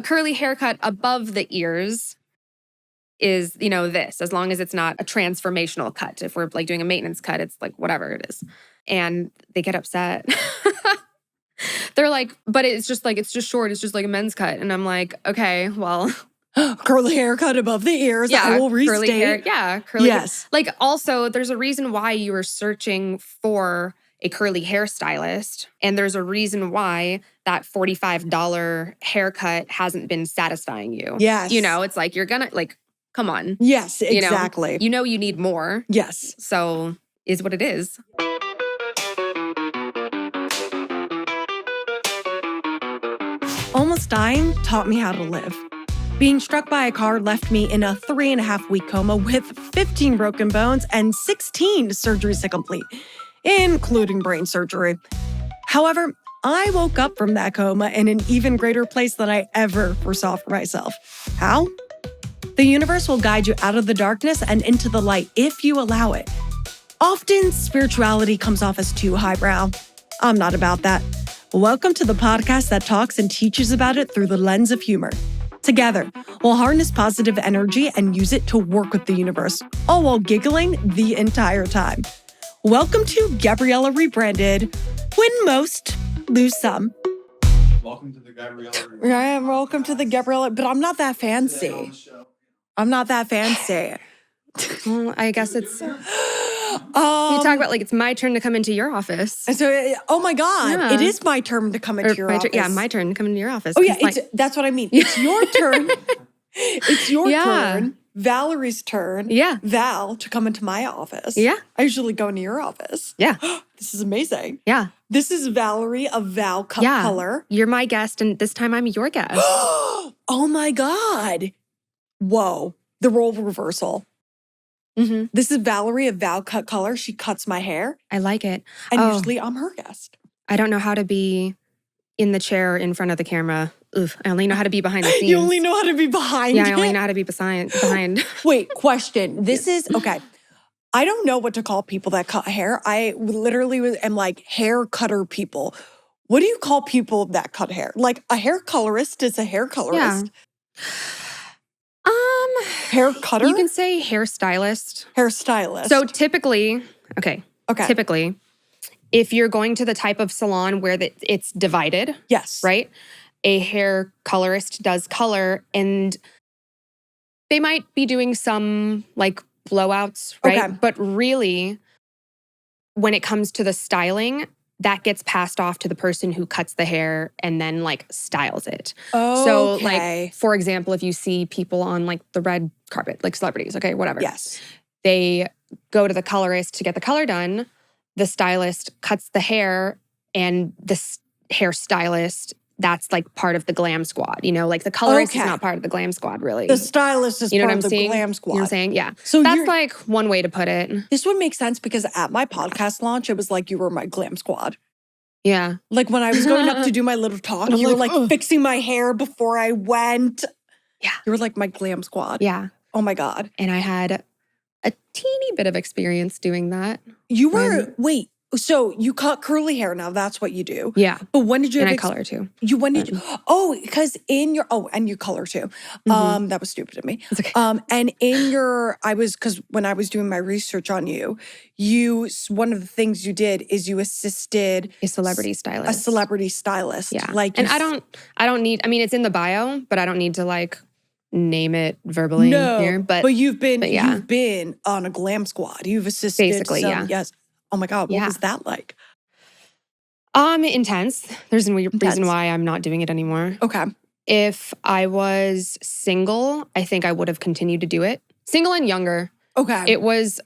curly haircut above the ears is, this, as long as it's not a transformational cut. If we're like doing a maintenance cut, it's like whatever it is. And they get upset. They're like, but it's just short. It's just like a men's cut. And I'm like, okay, well. Curly haircut above the ears. Yeah, I will restate. Curly hair. Yeah, curly yes. hair. Like also, there's a reason why you are searching for a curly hair stylist. And there's a reason why that $45 haircut hasn't been satisfying you. Yes. It's like, you're gonna, like, come on. Yes, exactly. You need more. Yes. So is what it is. Almost dying taught me how to live. Being struck by a car left me in a 3.5-week coma with 15 broken bones and 16 surgeries to complete, including brain surgery. However, I woke up from that coma in an even greater place than I ever foresaw for myself. How? The universe will guide you out of the darkness and into the light if you allow it. Often, spirituality comes off as too highbrow. I'm not about that. Welcome to the podcast that talks and teaches about it through the lens of humor. Together, we'll harness positive energy and use it to work with the universe, all while giggling the entire time. Welcome to Gabriella Rebranded. Win most, lose some. Welcome to the Gabriella Rebranded. Yeah, welcome to the Gabriella, but I'm not that fancy. I'm not that fancy. Well, I guess it's... you talk about like it's my turn to come into your office. So, oh my God, It is my turn to come into your office. My turn to come into your office. Oh yeah, that's what I mean. It's your turn. It's your turn. Valerie's turn. Yeah. Val to come into my office. Yeah. I usually go into your office. Yeah. This is amazing. Yeah. This is Valerie of ValCutColor. You're my guest, and this time I'm your guest. Oh my God. Whoa. The role reversal. Mm-hmm. This is Valerie of ValCutColor. She cuts my hair. I like it. And usually I'm her guest. I don't know how to be in the chair in front of the camera. Oof, I only know how to be behind the scenes. You only know how to be behind I only know how to be behind. Wait, question. This is, okay. I don't know what to call people that cut hair. I literally am like hair cutter people. What do you call people that cut hair? Like a hair colorist is a hair colorist. Yeah. Hair cutter? You can say hairstylist. Hairstylist. So typically, okay. Typically, if you're going to the type of salon where it's divided, yes, right? A hair colorist does color, and they might be doing some like blowouts, right? Okay. But really, when it comes to the styling, that gets passed off to the person who cuts the hair and then like styles it. Oh, so okay. like, for example, if you see people on like the red carpet, like celebrities, okay, whatever. Yes. They go to the colorist to get the color done. The stylist cuts the hair, and the hairstylist, that's like part of the glam squad. Like the colorist is not part of the glam squad, really. The stylist is part of the glam squad. You know what I'm saying? Yeah. So that's like one way to put it. This would make sense because at my podcast launch, it was like you were my glam squad. Yeah. Like when I was going up to do my little talk, you were like fixing my hair before I went. Yeah. You were like my glam squad. Yeah. Oh my God. And I had a teeny bit of experience doing that. You were, wait, so you cut curly hair now, that's what you do. Yeah. But when did you And I color too. When did you, because and you color too. Mm-hmm. That was stupid of me. It's okay. And because when I was doing my research on you, one of the things you did is you assisted a celebrity stylist. A celebrity stylist. Yeah. Like, and I don't need, it's in the bio, but I don't need to like name it verbally here. But you've been on a glam squad. You've assisted. Basically, yeah. Yes. Oh my God, what was that like? Intense. There's a reason why I'm not doing it anymore. Okay. If I was single, I think I would have continued to do it. Single and younger. Okay. It was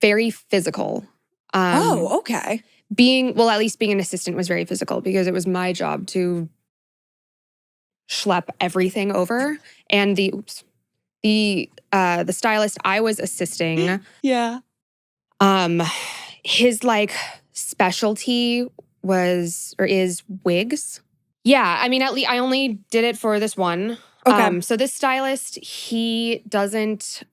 very physical. Okay. At least being an assistant was very physical because it was my job to schlep everything over. And the stylist I was assisting. Yeah. His like specialty is wigs. Yeah, I only did it for this one. Okay. So this stylist, he doesn't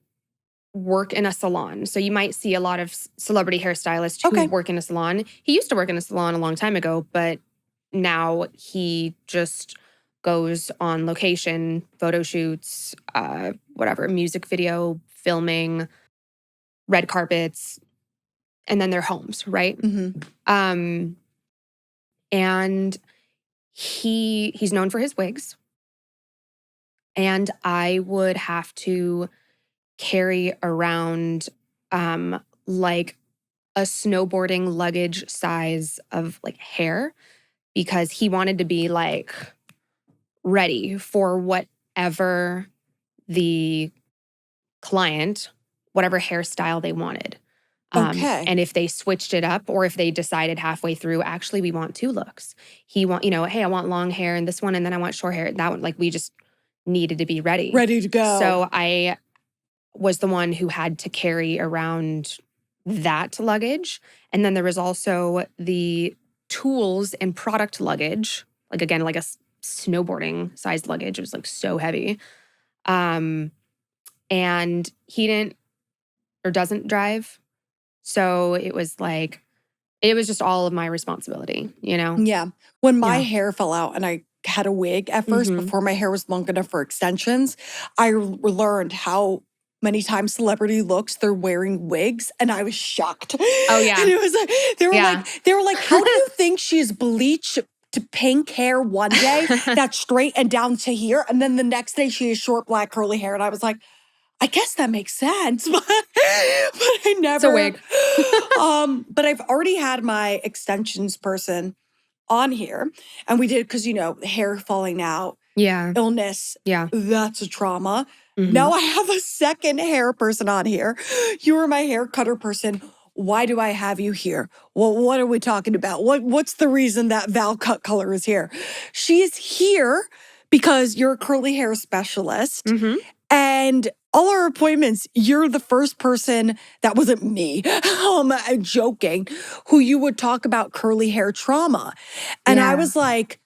work in a salon. So you might see a lot of celebrity hairstylists who work in a salon. He used to work in a salon a long time ago, but now he just goes on location, photo shoots, whatever, music video, filming, red carpets, and then their homes, right? And he's known for his wigs. And I would have to carry around like a snowboarding luggage size of like hair because he wanted to be like ready for whatever the client, whatever hairstyle they wanted. Okay. And if they switched it up or if they decided halfway through, actually, we want 2 looks. He want, hey, I want long hair in this one and then I want short hair. That one, like we just needed to be ready. Ready to go. So I was the one who had to carry around that luggage. And then there was also the tools and product luggage, like again, like a snowboarding sized luggage. It was like so heavy. And he didn't or doesn't drive. So it was just all of my responsibility, Yeah. When my Yeah. hair fell out and I had a wig at first, before my hair was long enough for extensions, I learned how many times celebrity looks they're wearing wigs, and I was shocked. Oh, yeah. And it was like Yeah. they were like, how do you think she's bleached to pink hair one day that's straight and down to here, and then the next day she has short black curly hair? And I was like, I guess that makes sense, but I never. It's a wig. But I've already had my extensions person on here, and we did because hair falling out, Yeah. illness, Yeah. that's a trauma. Mhm. Now I have a second hair person on here. You were my hair cutter person. Why do I have you here? Well, what are we talking about? What's the reason that ValCutColor is here? She is here because you're a curly hair specialist. Mhm. And all our appointments, you're the first person, that wasn't me, joking, who you would talk about curly hair trauma. And I Yeah. was like,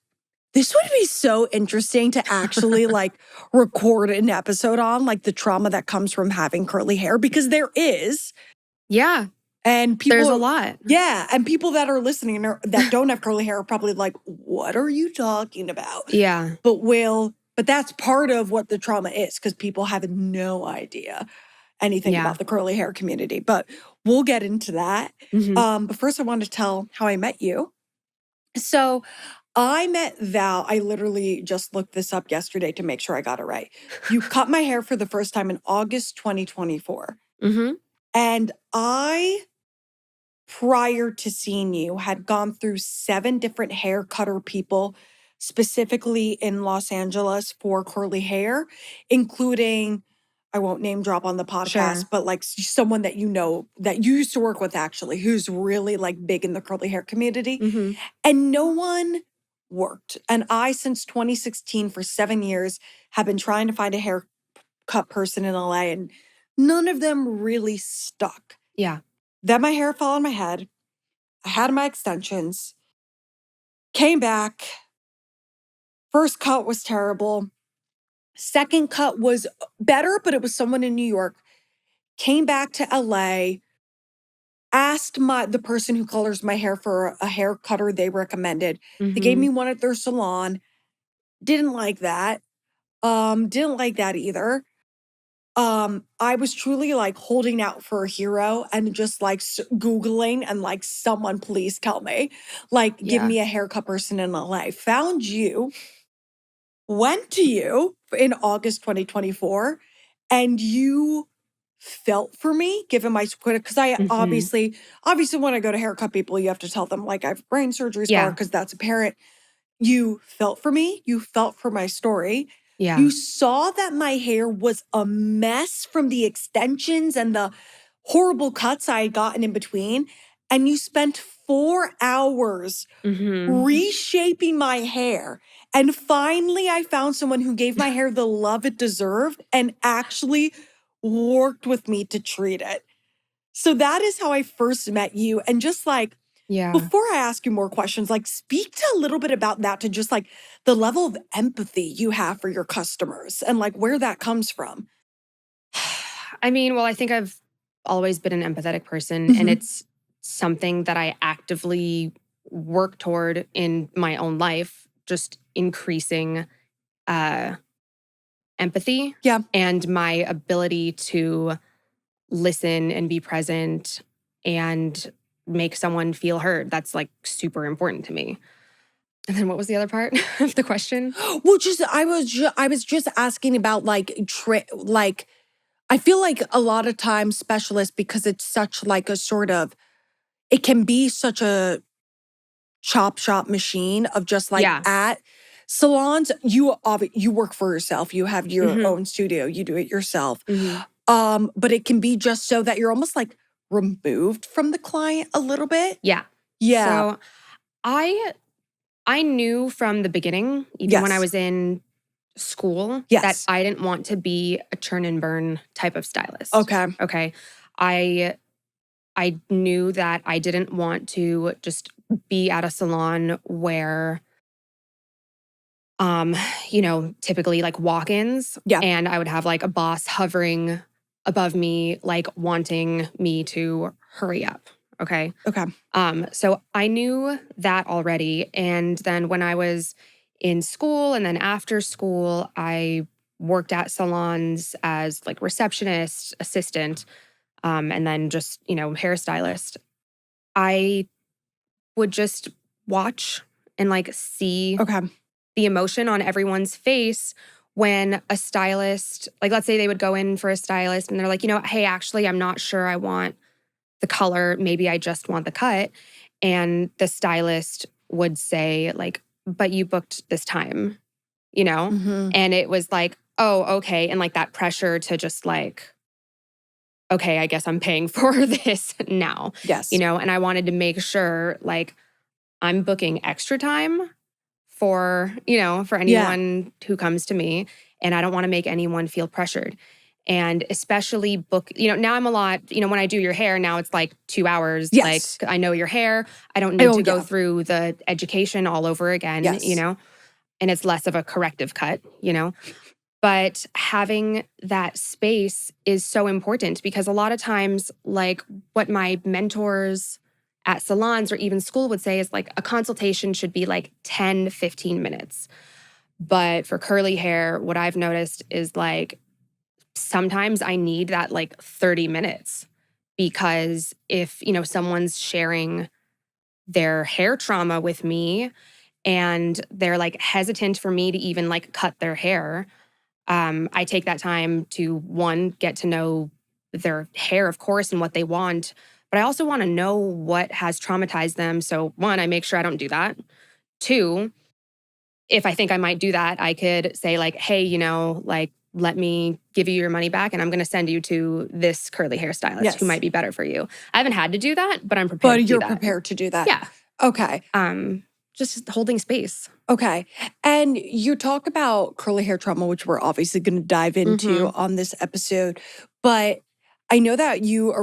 this would be so interesting to actually like record an episode on, like the trauma that comes from having curly hair, because there is. Yeah. And people, There's a lot. Yeah. And people that are listening that don't have curly hair are probably like, what are you talking about? Yeah. But that's part of what the trauma is, because people have no idea anything Yeah. about the curly hair community. But we'll get into that. Mhm. But first I want to tell how I met you. So I met Val. I literally just looked this up yesterday to make sure I got it right. You cut my hair for the first time in August 2024. Mhm. And I, prior to seeing you, had gone through 7 different hair cutter people, specifically in Los Angeles for curly hair, including, I won't name drop on the podcast, Sure. but like someone that that you used to work with actually, who's really like big in the curly hair community. Mhm. And no one worked. And I, since 2016, for 7 years, have been trying to find a haircut person in LA, and none of them really stuck. Yeah. Then my hair fell on my head. I had my extensions, came back. First cut was terrible. Second cut was better, but it was someone in New York. Came back to LA, asked the person who colors my hair for a hair cutter they recommended. They gave me Mhm. one at their salon. Didn't like that. Didn't like that either. I was truly like holding out for a hero and just like Googling and like, someone please tell me, like, give Yeah. me a haircut person in LA. Found you, went to you in August 2024, and you felt for me, given my critic, because I Mhm. obviously when I go to haircut people, you have to tell them like I have brain surgery scar, Yeah. because that's apparent. You felt for me. You felt for my story. Yeah. You saw that my hair was a mess from the extensions and the horrible cuts I had gotten in between. And you spent 4 hours Mhm. reshaping my hair. And finally, I found someone who gave my hair the love it deserved and actually worked with me to treat it. So that is how I first met you. And just like, Yeah. before I ask you more questions, like, speak to a little bit about that, to just like the level of empathy you have for your customers and like where that comes from. I mean, well, I think I've always been an empathetic person, and it's something that I actively work toward in my own life, just increasing empathy. Yeah. And my ability to listen and be present and make someone feel heard. That's like super important to me. And then what was the other part of the question? Well, I was just asking about like I feel like a lot of times specialists, because it's such like a sort of, it can be such a chop shop machine of just like Yeah. at salons, you work for yourself, you have your Mhm. own studio, you do it yourself. Mhm. But it can be just so that you're almost like removed from the client a little bit. Yeah. Yeah. So I knew from the beginning, even when I Yes. was in school, that Yes. I didn't want to be a churn and burn type of stylist. Okay. Okay. I knew that I didn't want to just be at a salon where typically like walk-ins, Yeah. and I would have like a boss hovering above me, like wanting me to hurry up. Okay. Okay. So I knew that already. And then when I was in school and then after school, I worked at salons as like receptionist, assistant, and then just, hairstylist. I would just watch and like see Okay. the emotion on everyone's face when a stylist, like let's say they would go in for a stylist and they're like, hey, actually, I'm not sure I want the color. Maybe I just want the cut. And the stylist would say like, but you booked this time, Mm-hmm. And it was like, oh, okay. And like that pressure to just like, okay, I guess I'm paying for this now, Yes. And I wanted to make sure like I'm booking extra time for anyone who comes to me, and I don't want to make anyone feel pressured. And especially now I'm a lot, when I do your hair, now it's like 2 hours. Yes. Like I know your hair. I don't need Oh, to go yeah. through the education all over again, Yes. and it's less of a corrective cut, But having that space is so important because a lot of times, like what my mentors at salons or even school would say is like a consultation should be like 10, 15 minutes. But for curly hair, what I've noticed is like sometimes I need that like 30 minutes because if, someone's sharing their hair trauma with me and they're like hesitant for me to even like cut their hair, I take that time to, one, get to know their hair, of course, and what they want. But I also want to know what has traumatized them. So, one, I make sure I don't do that. Two, if I think I might do that, I could say, like, hey, like, let me give you your money back and I'm going to send you to this curly hairstylist who Yes. might be better for you. I haven't had to do that, but I'm prepared But to do you're that. prepared to do that. Yeah. Okay. Just holding space. Okay. And you talk about curly hair trauma, which we're obviously going to dive into on this episode. But I know that you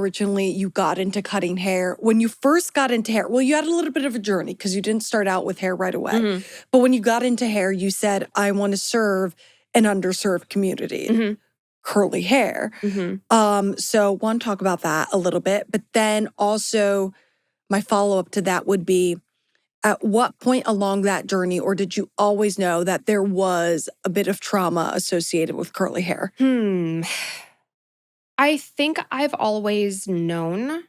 got into cutting hair. When you first got into hair, well, you had a little bit of a journey because you didn't start out with hair right away. But when you got into hair, you said, I want to serve an underserved community, curly hair. So want to talk about that a little bit. But then also my follow-up to that would be, at what point along that journey, or did you always know that there was a bit of trauma associated with curly hair? I think I've always known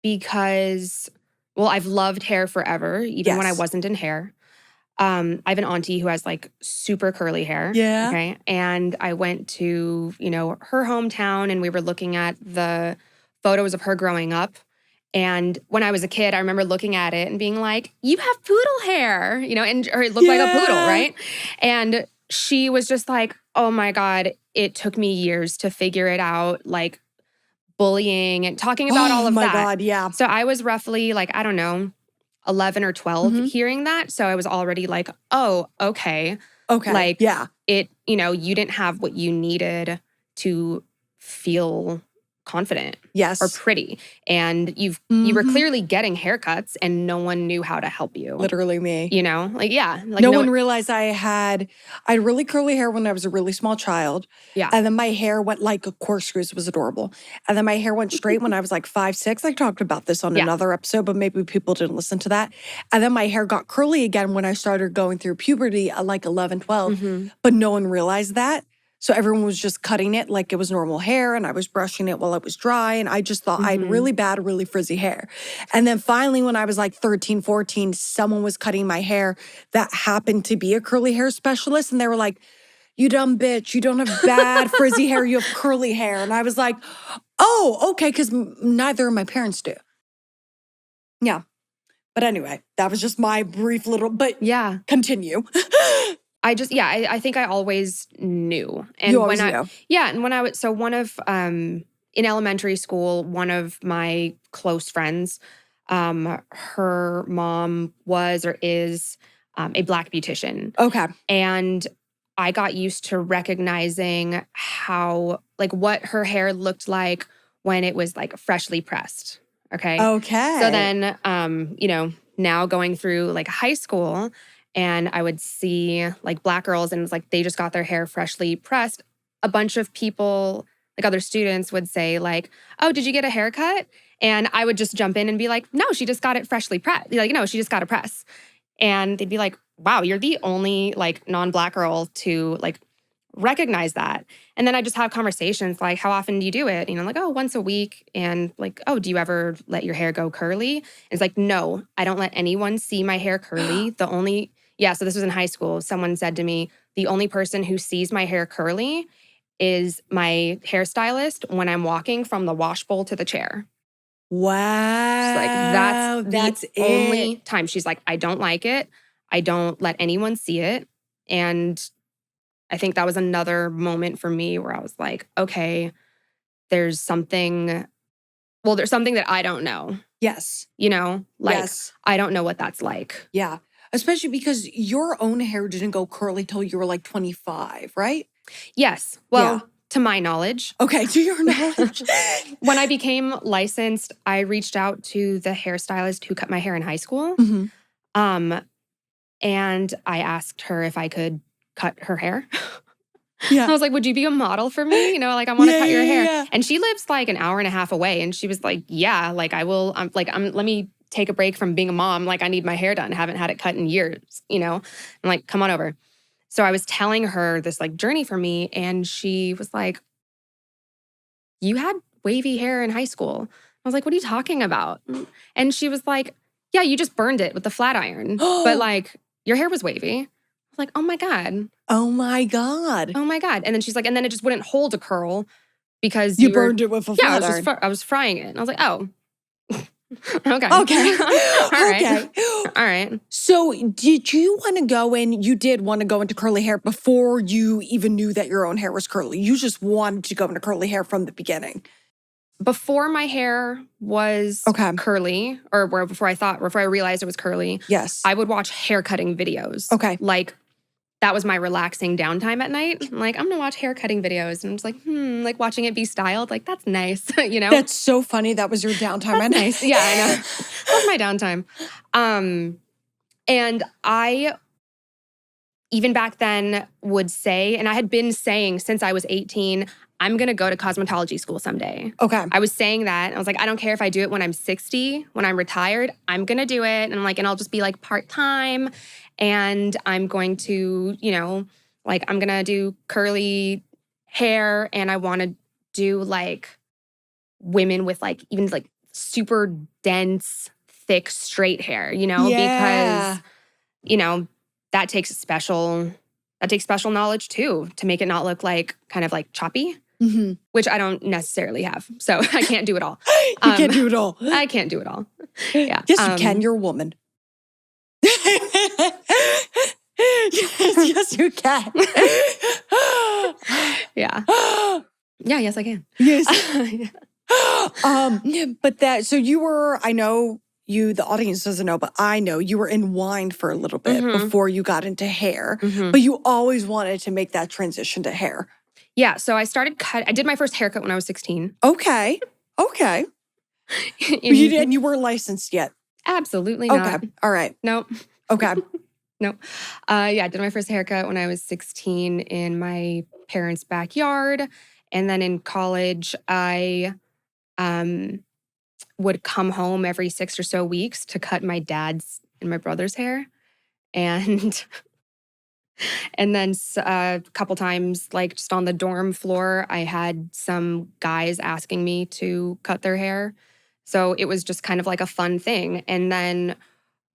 because, well, I've loved hair forever, even when I Yes. wasn't in hair. I have an auntie who has like super curly hair. Yeah. Okay. And I went to, her hometown and we were looking at the photos of her growing up. And when I was a kid, I remember looking at it and being like, you have poodle hair, or it looked like a poodle, right? And she was just like, oh my God, it took me years to figure it out, like bullying and talking about all of that. Oh my God, yeah. So I was roughly like, I don't know, 11 or 12 hearing that. So I was already like, oh, okay. Okay, Like, yeah. you didn't have what you needed to feel confident Yes. or pretty. And you were clearly getting haircuts and no one knew how to help you. Literally me. You know? Like, yeah. Like no one realized I had really curly hair when I was a really small child. Yeah. And then my hair went like a corkscrews. It was adorable. And then my hair went straight when I was like 5, 6. I talked about this on another episode, but maybe people didn't listen to that. And then my hair got curly again when I started going through puberty at like 11, 12. But no one realized that. So everyone was just cutting it like it was normal hair, and I was brushing it while it was dry, and I just thought I had really bad, really frizzy hair. And then finally, when I was like 13, 14, someone was cutting my hair that happened to be a curly hair specialist, and they were like, "You dumb bitch, you don't have bad frizzy hair, you have curly hair." And I was like, "Oh, okay," because neither of my parents do. Yeah. But anyway, that was just my brief little, but yeah. Continue. I think I always knew. And you always knew. Yeah. And when I was, so one of, in elementary school, one of my close friends, her mom was or is a Black beautician. Okay. And I got used to recognizing how, like, what her hair looked like when it was like freshly pressed. Okay. Okay. So then, now going through like high school, and I would see like Black girls and it's like they just got their hair freshly pressed. A bunch of people, like other students would say like, "Oh, did you get a haircut?" And I would just jump in and be like, "No, she just got it freshly pressed." Like, "No, she just got a press." And they'd be like, "Wow, you're the only like non-Black girl to like recognize that." And then I just have conversations like, "How often do you do it?" Like, "Oh, once a week." And like, "Oh, do you ever let your hair go curly?" And it's like, "No, I don't let anyone see my hair curly. So this was in high school. Someone said to me, "The only person who sees my hair curly is my hairstylist when I'm walking from the wash bowl to the chair." Wow. She's like, that's the only time. She's like, "I don't like it. I don't let anyone see it." And I think that was another moment for me where I was like, okay, there's something that I don't know. Yes. Yes. I don't know what that's like. Yeah. Especially because your own hair didn't go curly till you were like 25, right? Yes. Well, to my knowledge. Okay, to your knowledge. When I became licensed, I reached out to the hairstylist who cut my hair in high school. And I asked her if I could cut her hair. Yeah. I was like, "Would you be a model for me? Like I want to cut your hair." Yeah. And she lives like an hour and a half away. And she was like, "Yeah, like I will." Let me take a break from being a mom. Like I need my hair done. I haven't had it cut in years, I'm like, "Come on over." So I was telling her this like journey for me. And she was like, "You had wavy hair in high school." I was like, "What are you talking about?" And she was like, "Yeah, you just burned it with the flat iron. But like your hair was wavy." I was like, "Oh my God." Oh my God. Oh my God. And then she's like, "And then it just wouldn't hold a curl because you burned it with a flat iron. I was frying it." And I was like, "Oh, okay." Okay. All right. Okay. All right. So did you want to go in, you did want to go into curly hair before you even knew that your own hair was curly. You just wanted to go into curly hair from the beginning. Before my hair was curly, or before I realized it was curly, yes, I would watch hair cutting videos. Okay. Like that was my relaxing downtime at night. I'm like, I'm gonna watch hair cutting videos. And I'm just like, like watching it be styled. Like, that's nice, That's so funny. That was your downtime at night. Yeah, I know. That's my downtime. And I, even back then, would say, and I had been saying since I was 18, I'm gonna go to cosmetology school someday. Okay. I was saying that. I was like, I don't care if I do it when I'm 60, when I'm retired, I'm gonna do it. And I'm like, and I'll just be like part-time. And I'm going to, I'm gonna do curly hair, and I wanna do like women with like even like super dense, thick, straight hair, because, that takes special knowledge too, to make it not look like kind of like choppy, which I don't necessarily have. So I can't do it all. You can't do it all. I can't do it all. Yeah. Yes, you can. You're a woman. yes, you can. Yeah. Yeah, yes, I can. Yes. So you were, I know the audience doesn't know, but I know you were in wine for a little bit before you got into hair, but you always wanted to make that transition to hair. Yeah, so I did my first haircut when I was 16. Okay. And you weren't licensed yet. Absolutely not. Okay. All right. No. Okay. No. I did my first haircut when I was 16 in my parents' backyard. And then in college, I would come home every 6 or so weeks to cut my dad's and my brother's hair. And and then a couple times, like just on the dorm floor, I had some guys asking me to cut their hair. So it was just kind of like a fun thing. And then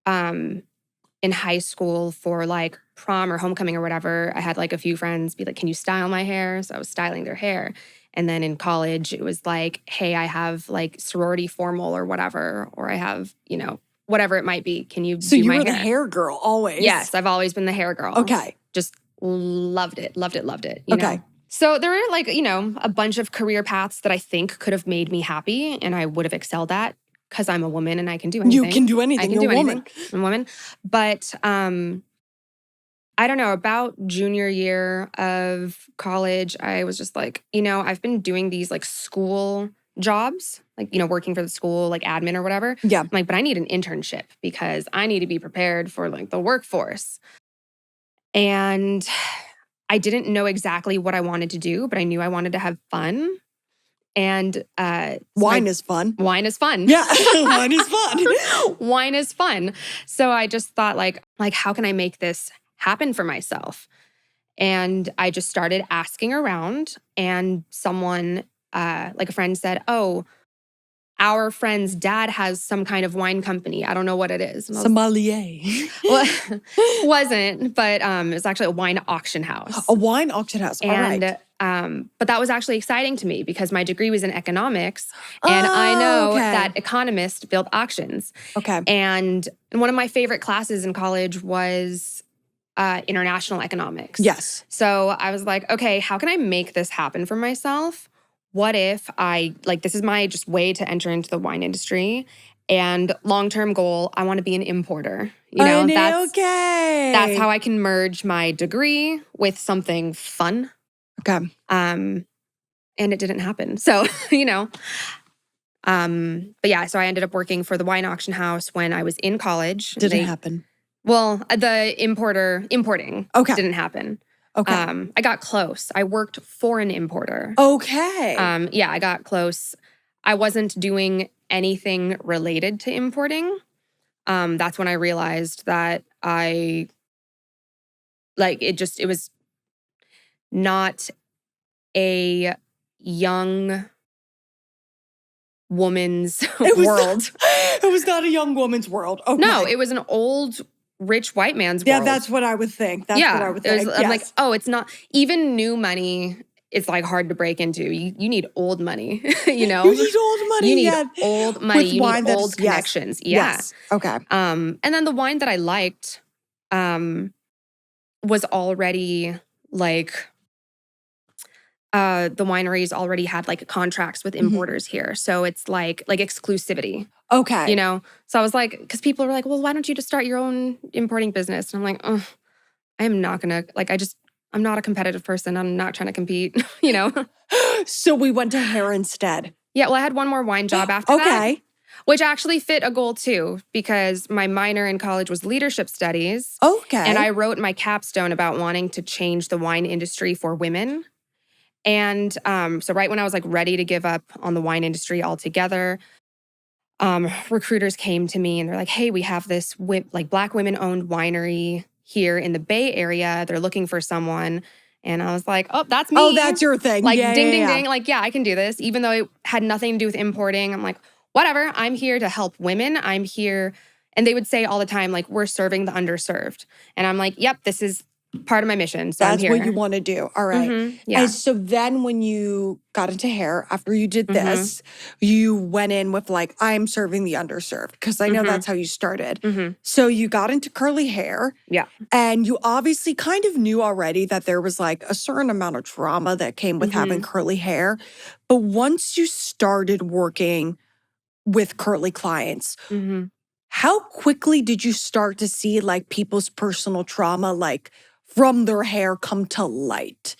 in high school for like prom or homecoming or whatever, I had like a few friends be like, can you style my hair? So I was styling their hair. And then in college, it was like, hey, I have like sorority formal or whatever, or I have, whatever it might be. Can you So do you my were the hair? hair girl always. Yes, I've always been the hair girl. Okay. Just loved it. You Okay. know? So there were like, a bunch of career paths that I think could have made me happy and I would have excelled at because I'm a woman and I can do anything. You can do anything. I can You're do a woman. anything. I'm a woman. But I don't know, about junior year of college, I was just like, I've been doing these like school jobs, like, working for the school, like admin or whatever. Yeah. I'm like, but I need an internship because I need to be prepared for like the workforce. And I didn't know exactly what I wanted to do, but I knew I wanted to have fun. And wine is fun. Wine is fun. Yeah, wine is fun. Wine is fun. So I just thought like, how can I make this happen for myself? And I just started asking around, and someone, like a friend said, oh, our friend's dad has some kind of wine company. I don't know what it is. Sommelier. Well, wasn't, but it was actually a wine auction house. A wine auction house. All right. But that was actually exciting to me because my degree was in economics, and I know that economists build auctions. Okay. And one of my favorite classes in college was international economics. Yes. So I was like, okay, how can I make this happen for myself? What if this is my just way to enter into the wine industry, and long-term goal, I want to be an importer. That's how I can merge my degree with something fun. Okay. And it didn't happen. So, but yeah, so I ended up working for the wine auction house when I was in college. Didn't happen. Well, the importing didn't happen. Okay. I got close. I worked for an importer. Okay. I got close. I wasn't doing anything related to importing. That's when I realized that it was not a young woman's world. It was not a young woman's world. Okay. No, it was an old rich white man's world. Yeah, that's what I would think. That's what I would think. I'm like, oh, it's not even new money. It's like hard to break into. You need old money, You need old money. You need old money. With you wine need old connections. Yes. Yeah. Yes. Okay. And then the wine that I liked was already like the wineries already had like contracts with importers here. So it's like exclusivity. Okay. So I was like, because people were like, well, why don't you just start your own importing business? And I'm like, oh, I am not going to, I'm not a competitive person. I'm not trying to compete, So we went to hair instead. Yeah, well, I had one more wine job after that. Which actually fit a goal too, because my minor in college was leadership studies. Okay. And I wrote my capstone about wanting to change the wine industry for women. And so right when I was like ready to give up on the wine industry altogether, recruiters came to me and they're like, hey, we have this Black women-owned winery here in the Bay Area. They're looking for someone. And I was like, oh, that's me. Oh, that's your thing. Ding, ding. Like, yeah, I can do this. Even though it had nothing to do with importing. I'm like, whatever. I'm here to help women. I'm here. And they would say all the time, like, we're serving the underserved. And I'm like, yep, this is part of my mission. So that's I'm here. What you want to do. All right. Yeah. And so then when you got into hair, after you did this, you went in with like, I'm serving the underserved. Because I know that's how you started. So you got into curly hair. Yeah. And you obviously kind of knew already that there was like a certain amount of trauma that came with having curly hair. But once you started working with curly clients, how quickly did you start to see like people's personal trauma, like from their hair come to light?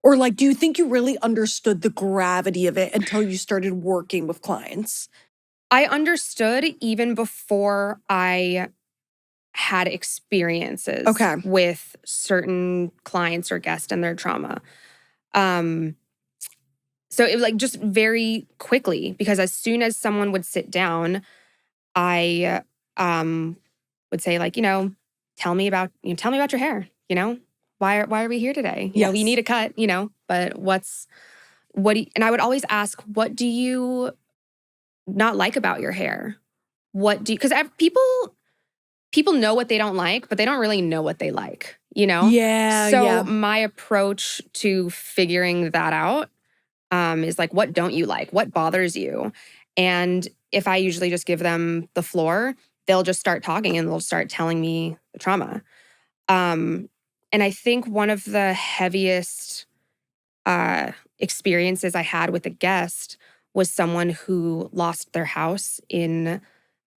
Or like, do you think you really understood the gravity of it until you started working with clients? I understood even before I had experiences Okay. with certain clients or guests and their trauma. So it was like just very quickly, because as soon as someone would sit down, I would say like, tell me about your hair, why are we here today? You Yes. need a cut, but and I would always ask, what do you not like about your hair? Because people know what they don't like, but they don't really know what they like, Yeah, So yeah. my approach to figuring that out is like, what don't you like? What bothers you? And if I usually just give them the floor, they'll just start talking and they'll start telling me the trauma. And I think one of the heaviest experiences I had with a guest was someone who lost their house in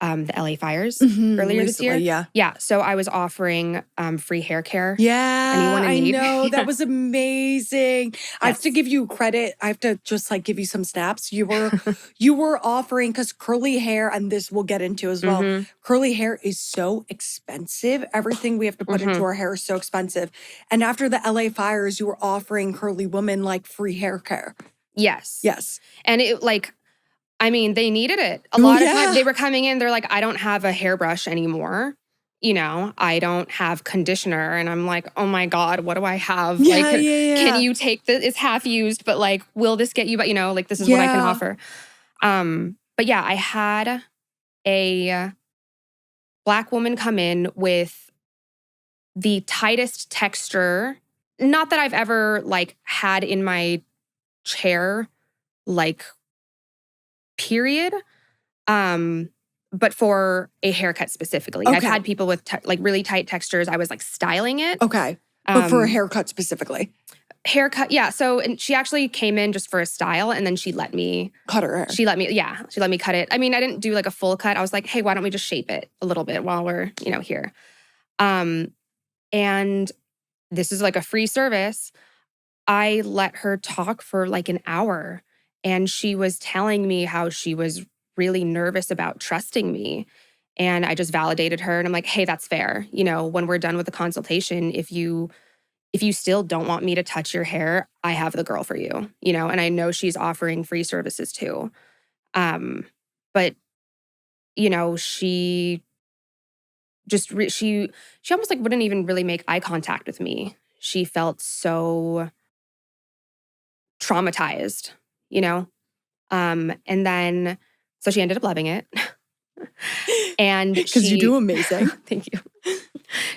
the LA fires earlier this year. Recently, yeah. Yeah. So I was offering free hair care. Yeah, Anyone in I need. know. That was amazing. I have to Yes. give you credit. I have to just like give you some snaps. You were offering, because curly hair, and this we'll get into as well. Mhm. Curly hair is so expensive. Everything we have to put into our hair is so expensive. And after the LA fires, you were offering curly women like free hair care. Yes. Yes. And it they needed it. A lot of Yeah. times they were coming in, they're like, I don't have a hairbrush anymore. I don't have conditioner. And I'm like, oh my God, what do I have? Yeah, like, yeah. can you take this? It's half used, but like, will this get you? But this is what I can Yeah. offer. But yeah, I had a Black woman come in with the tightest texture, not that I've ever like had in my chair, like period. But for a haircut specifically. I've Okay. had people with like really tight textures. I was like styling it. Okay. But for a haircut specifically. Haircut, yeah. So and she actually came in just for a style, and then she let me Cut her hair. She let me cut it. I mean, I didn't do like a full cut. I was like, hey, why don't we just shape it a little bit while we're, here. And this is like a free service. I let her talk for like an hour, and she was telling me how she was really nervous about trusting me. And I just validated her, and I'm like, hey, that's fair. When we're done with the consultation, if you still don't want me to touch your hair, I have the girl for you, and I know she's offering free services too. But she just she almost like wouldn't even really make eye contact with me. She felt so traumatized, and then so she ended up loving it. And because you do amazing. Thank you.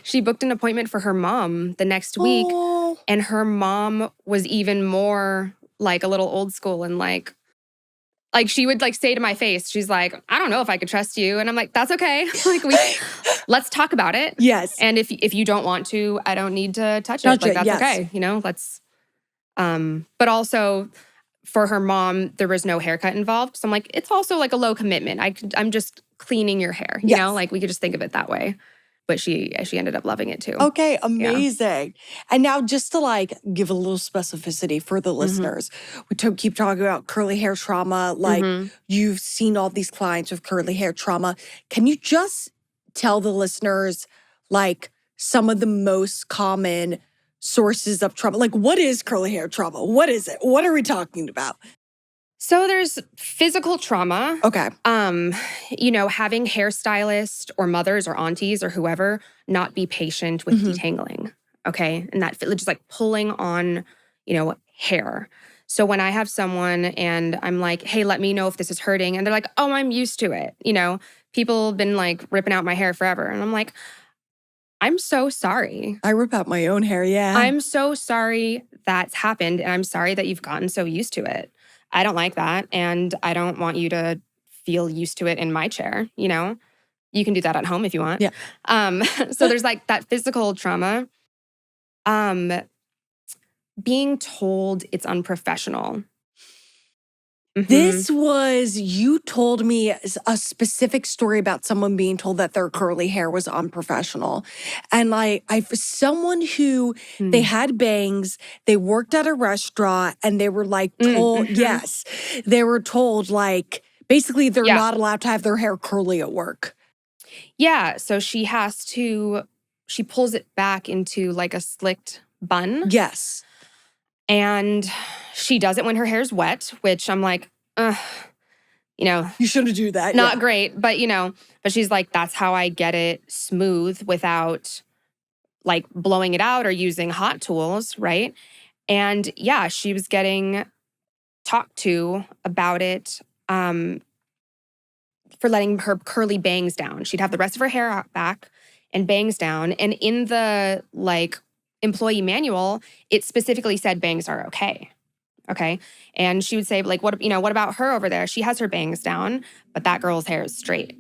She booked an appointment for her mom the next week, Oh. and her mom was even more like a little old school, and like she would like say to my face, she's like, I don't know if I could trust you. And I'm like, that's okay. Like let's talk about it. Yes. And if you don't want to, I don't need to touch it. Like that's okay. Let's but also for her mom, there was no haircut involved. So I'm like, it's also like a low commitment. I'm just cleaning your hair, like we could just think of it that way. But she ended up loving it too. Okay, amazing. And now just to like give a little specificity for the listeners, we keep talking about curly hair trauma, like you've seen all these clients with curly hair trauma. Can you just tell the listeners like some of the most common sources of trauma? Like what is curly hair trauma? What is it? What are we talking about? So there's physical trauma. Okay. Having hairstylists or mothers or aunties or whoever not be patient with detangling. Okay. And that just like pulling on, hair. So when I have someone and I'm like, hey, let me know if this is hurting. And they're like, oh, I'm used to it. People have been like ripping out my hair forever. And I'm like, I'm so sorry. I rip out my own hair. Yeah. I'm so sorry that's happened. And I'm sorry that you've gotten so used to it. I don't like that. And I don't want you to feel used to it in my chair. You can do that at home if you want. Yeah. So there's like that physical trauma. Being told it's unprofessional. This was, you told me a specific story about someone being told that their curly hair was unprofessional. And like, someone who they had bangs, they worked at a restaurant, and they were like told, yes, they were told like, basically they're not allowed to have their hair curly at work. Yeah, so she pulls it back into like a slicked bun. Yes. And she does it when her hair's wet, which I'm like, ugh, You shouldn't do that. not great. But, but she's like, that's how I get it smooth without like blowing it out or using hot tools, right? And yeah, she was getting talked to about it for letting her curly bangs down. She'd have the rest of her hair back and bangs down. And in the like employee manual, it specifically said bangs are okay. Okay. And she would say, like, what about her over there? She has her bangs down, but that girl's hair is straight.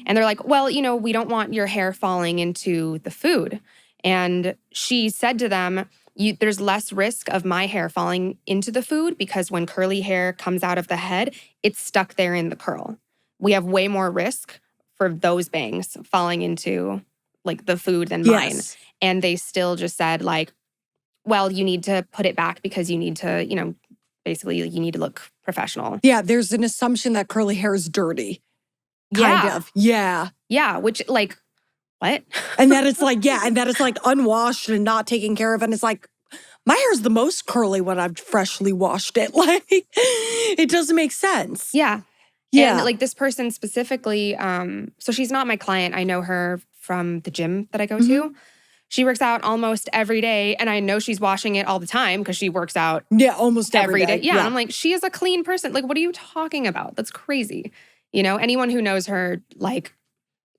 And they're like, well, we don't want your hair falling into the food. And she said to them, there's less risk of my hair falling into the food because when curly hair comes out of the head, it's stuck there in the curl. We have way more risk for those bangs falling into like the food than mine. And they still just said like, well, you need to put it back because you need to, basically you need to look professional. Yeah, there's an assumption that curly hair is dirty. Kind of. Yeah. Yeah, which like, what? And that it's like, and that it's like unwashed and not taken care of. And it's like, my hair's the most curly when I've freshly washed it. Like, it doesn't make sense. Yeah. Yeah. And like this person specifically, so she's not my client. I know her from the gym that I go to. She works out almost every day, and I know she's washing it all the time because she works out almost every day. Yeah, and I'm like, she is a clean person. Like, what are you talking about? That's crazy. Anyone who knows her, like,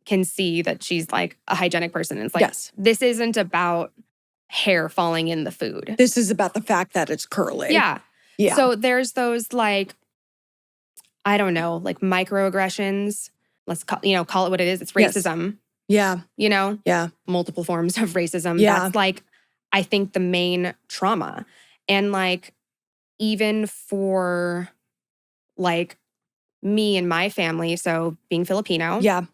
can see that she's like a hygienic person. And it's like, this isn't about hair falling in the food. This is about the fact that it's curly. Yeah. So there's those like, I don't know, like microaggressions. Let's call it what it is. It's racism. Yeah. Multiple forms of racism. Yeah. That's like, I think the main trauma. And like, even for like me and my family, so being Filipino. Yeah.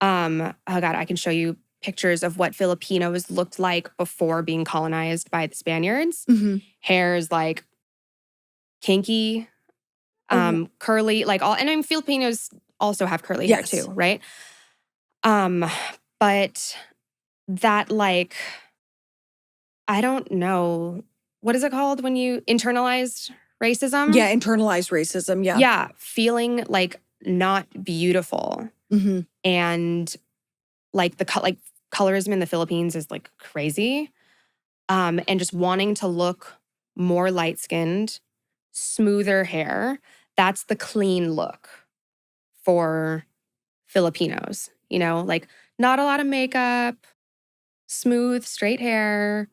Oh God, I can show you pictures of what Filipinos looked like before being colonized by the Spaniards. Hair is like kinky, curly, like all, and I mean, Filipinos also have curly hair too, right? But that like, I don't know, what is it called when you internalized racism? Yeah, internalized racism, yeah. Yeah, feeling like not beautiful. And like the colorism in the Philippines is like crazy. And just wanting to look more light-skinned, smoother hair, that's the clean look for Filipinos, like not a lot of makeup, smooth, straight hair,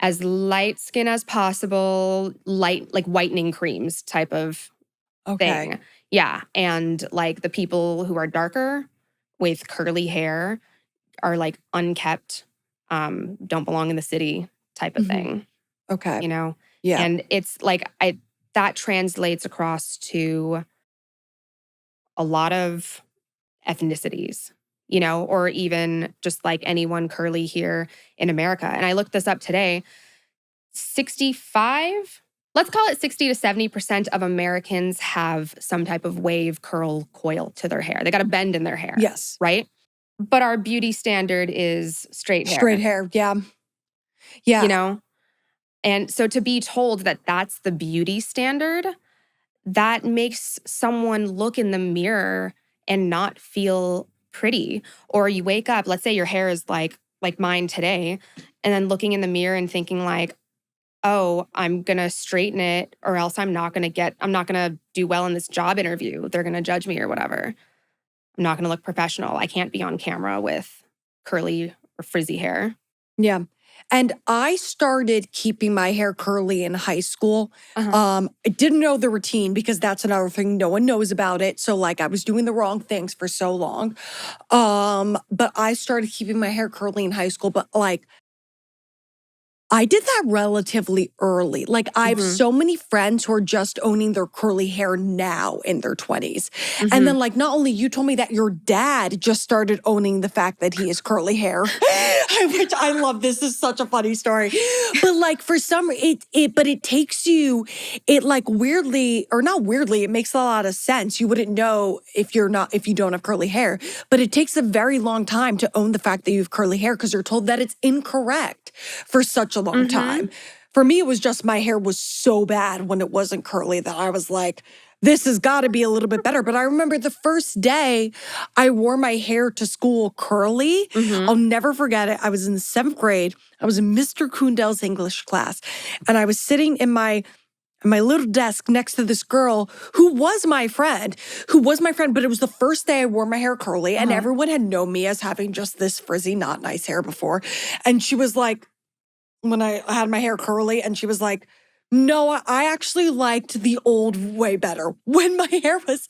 as light skin as possible, light, like whitening creams type of thing. Yeah. And like the people who are darker with curly hair are like unkept, don't belong in the city type of thing. Okay. Yeah. And it's like, that translates across to a lot of ethnicities, or even just like anyone curly here in America. And I looked this up today. 65, let's call it 60 to 70% of Americans have some type of wave, curl, coil to their hair. They got a bend in their hair. Yes. Right? But our beauty standard is straight hair. Straight hair, yeah. Yeah. And so to be told that that's the beauty standard, that makes someone look in the mirror and not feel pretty. Or you wake up, let's say your hair is like mine today, and then looking in the mirror and thinking like, oh, I'm going to straighten it or else I'm not going to do well in this job interview. They're going to judge me or whatever. I'm not going to look professional. I can't be on camera with curly or frizzy hair. Yeah. And I started keeping my hair curly in high school. I didn't know the routine because that's another thing. No one knows about it. So like I was doing the wrong things for so long. But I started keeping my hair curly in high school. But like I did that relatively early. Like, I have Mhm. so many friends who are just owning their curly hair now in their 20s. And Mhm. then, like, not only you told me that your dad just started owning the fact that he has curly hair, which I love. This is such a funny story. But like, for some, but it takes you, it like weirdly, or not weirdly, it makes a lot of sense. You wouldn't know if you don't have curly hair, but it takes a very long time to own the fact that you have curly hair because you're told that it's incorrect for such a long time. Mhm. For me, it was just my hair was so bad when it wasn't curly that I was like, this has got to be a little bit better. But I remember the first day I wore my hair to school curly. I'll Mhm. never forget it. I was in the 7th grade. I was in Mr. Kundell's English class, and I was sitting in my little desk next to this girl who was my friend, but it was the first day I wore my hair curly, and Uh-huh. everyone had known me as having just this frizzy, not nice hair before. And she was like, when I had my hair curly, and she was like, no, I actually liked the old way better when my hair was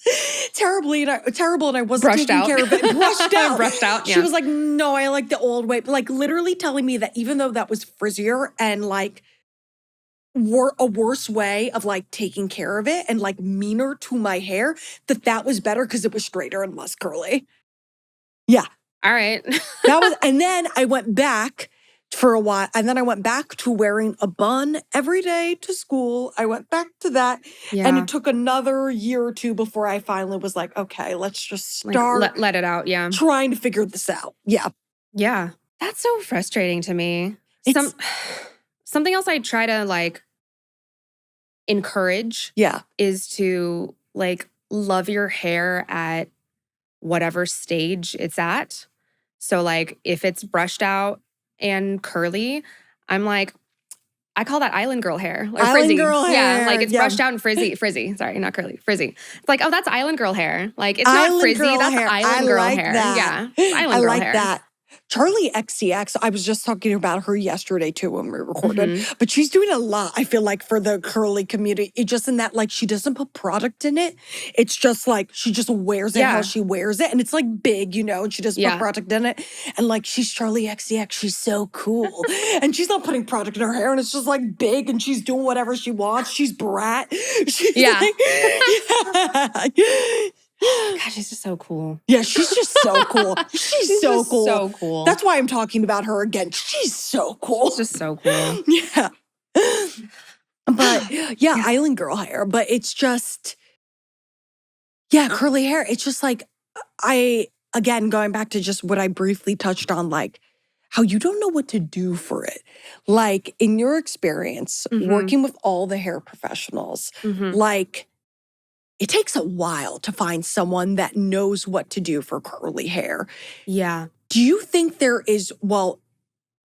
terrible and I wasn't Brushed taking out. care of it. Brushed out. Brushed out, She yeah. was like, no, I like the old way. Like literally telling me that even though that was frizzier and like a worse way of like taking care of it and like meaner to my hair, that was better because it was straighter and less curly. Yeah. All right. And then I went back for a while, and then I went back to wearing a bun every day to school. I went back to that, and Yeah. it took another year or two before I finally was like, okay, let's just Like start let it out, yeah. trying to figure this out. Yeah. Yeah. That's so frustrating to me. It's, Something else I try to like encourage yeah. is to like love your hair at whatever stage it's at. So like if it's brushed out and curly, I'm like, I call that island girl hair or Island frizzy. girl Yeah, like hair, it's yeah. brushed out and frizzy. Sorry, not curly, frizzy. It's like, oh, that's island girl hair. Like it's not Island frizzy, girl that's hair. island I girl like hair. that. Yeah, it's I island girl like hair. that. Charlie XCX, I was just talking about her yesterday too when we recorded, Mhm. but she's doing a lot, I feel like, for the curly community. It just in that, like, she doesn't put product in it. It's just like, she just wears it how Yeah. she wears it. And it's like big, and she doesn't put Yeah. product in it. And like, she's Charlie XCX. She's so cool. And she's not putting product in her hair. And it's just like big and she's doing whatever she wants. She's brat. She's Yeah. like, yeah. God, she's just so cool. Yeah, she's just so cool. She's so just cool. so cool. That's why I'm talking about her again. She's so cool. She's just so cool. Yeah. But yeah, island girl hair. But it's just, yeah, curly hair. It's just like, again, going back to just what I briefly touched on, like how you don't know what to do for it. Like in your experience, Mhm. working with all the hair professionals, Mhm. like, it takes a while to find someone that knows what to do for curly hair. Yeah. Do you think there is, well,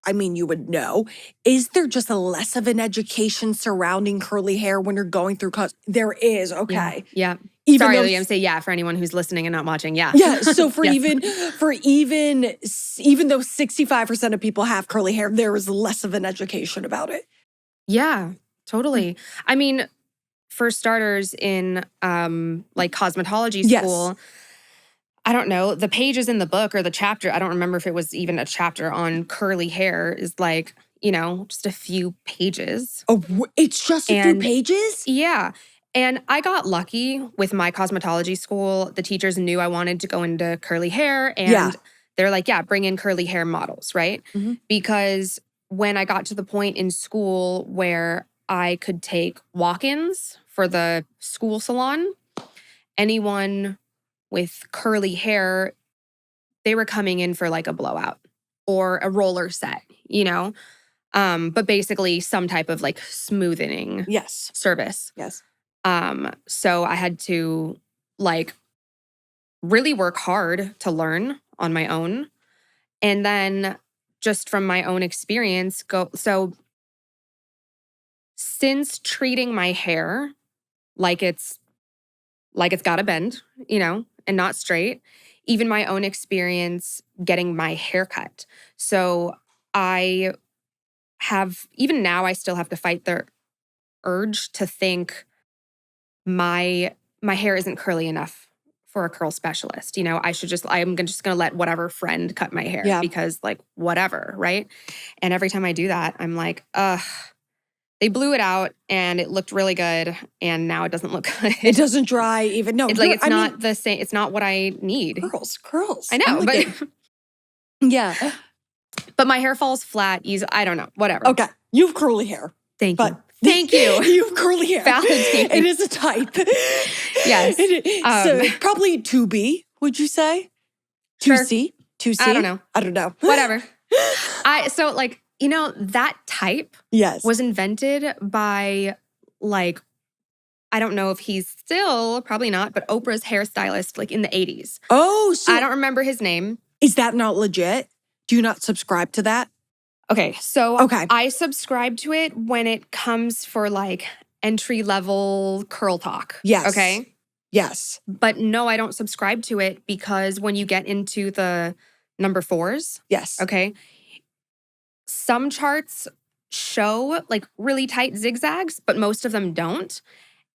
I mean, you would know, is there just a less of an education surrounding curly hair when you're going through there is, okay. Yeah. Even Sorry, though, I'm saying yeah for anyone who's listening and not watching. Yeah. yeah, so for Yes. even though 65% of people have curly hair, there is less of an education about it. Yeah, totally. I mean, for starters, in like cosmetology Yes. school, I don't know, the pages in the book or the chapter, I don't remember if it was even a chapter on curly hair, is like, just a few pages. Oh, it's just a few pages? Yeah. And I got lucky with my cosmetology school. The teachers knew I wanted to go into curly hair. And Yeah. they're like, yeah, bring in curly hair models, right? Mhm. Because when I got to the point in school where I could take walk-ins for the school salon, anyone with curly hair, they were coming in for like a blowout or a roller set, but basically some type of like smoothing Yes. service. Yes. So I had to like really work hard to learn on my own. And then just from my own experience, so since treating my hair like it's got to bend, and not straight, even my own experience getting my hair cut. So I even now I still have to fight the urge to think my hair isn't curly enough for a curl specialist. I'm just going to let whatever friend cut my hair because like whatever, right? And every time I do that, I'm like, ugh. They blew it out and it looked really good and now it doesn't look good. It doesn't dry even. No, it's not the same. It's not what I need. Curls. I know, but yeah. But my hair falls flat easily. I don't know. Whatever. Okay. You have curly hair. Thank you. Thank you. You have curly hair. Validate. It is a type. Yes. So probably 2B, would you say? 2C? 2C? I don't know. Whatever. That type was invented by I don't know if he's still, probably not, but Oprah's hairstylist in the 80s. Oh, so I don't remember his name. Is that not legit? Do you not subscribe to that? Okay, so I subscribe to it when it comes for entry-level curl talk. Yes. Okay? Yes. But no, I don't subscribe to it because when you get into the number 4s, yes. Okay, some charts show really tight zigzags, but most of them don't.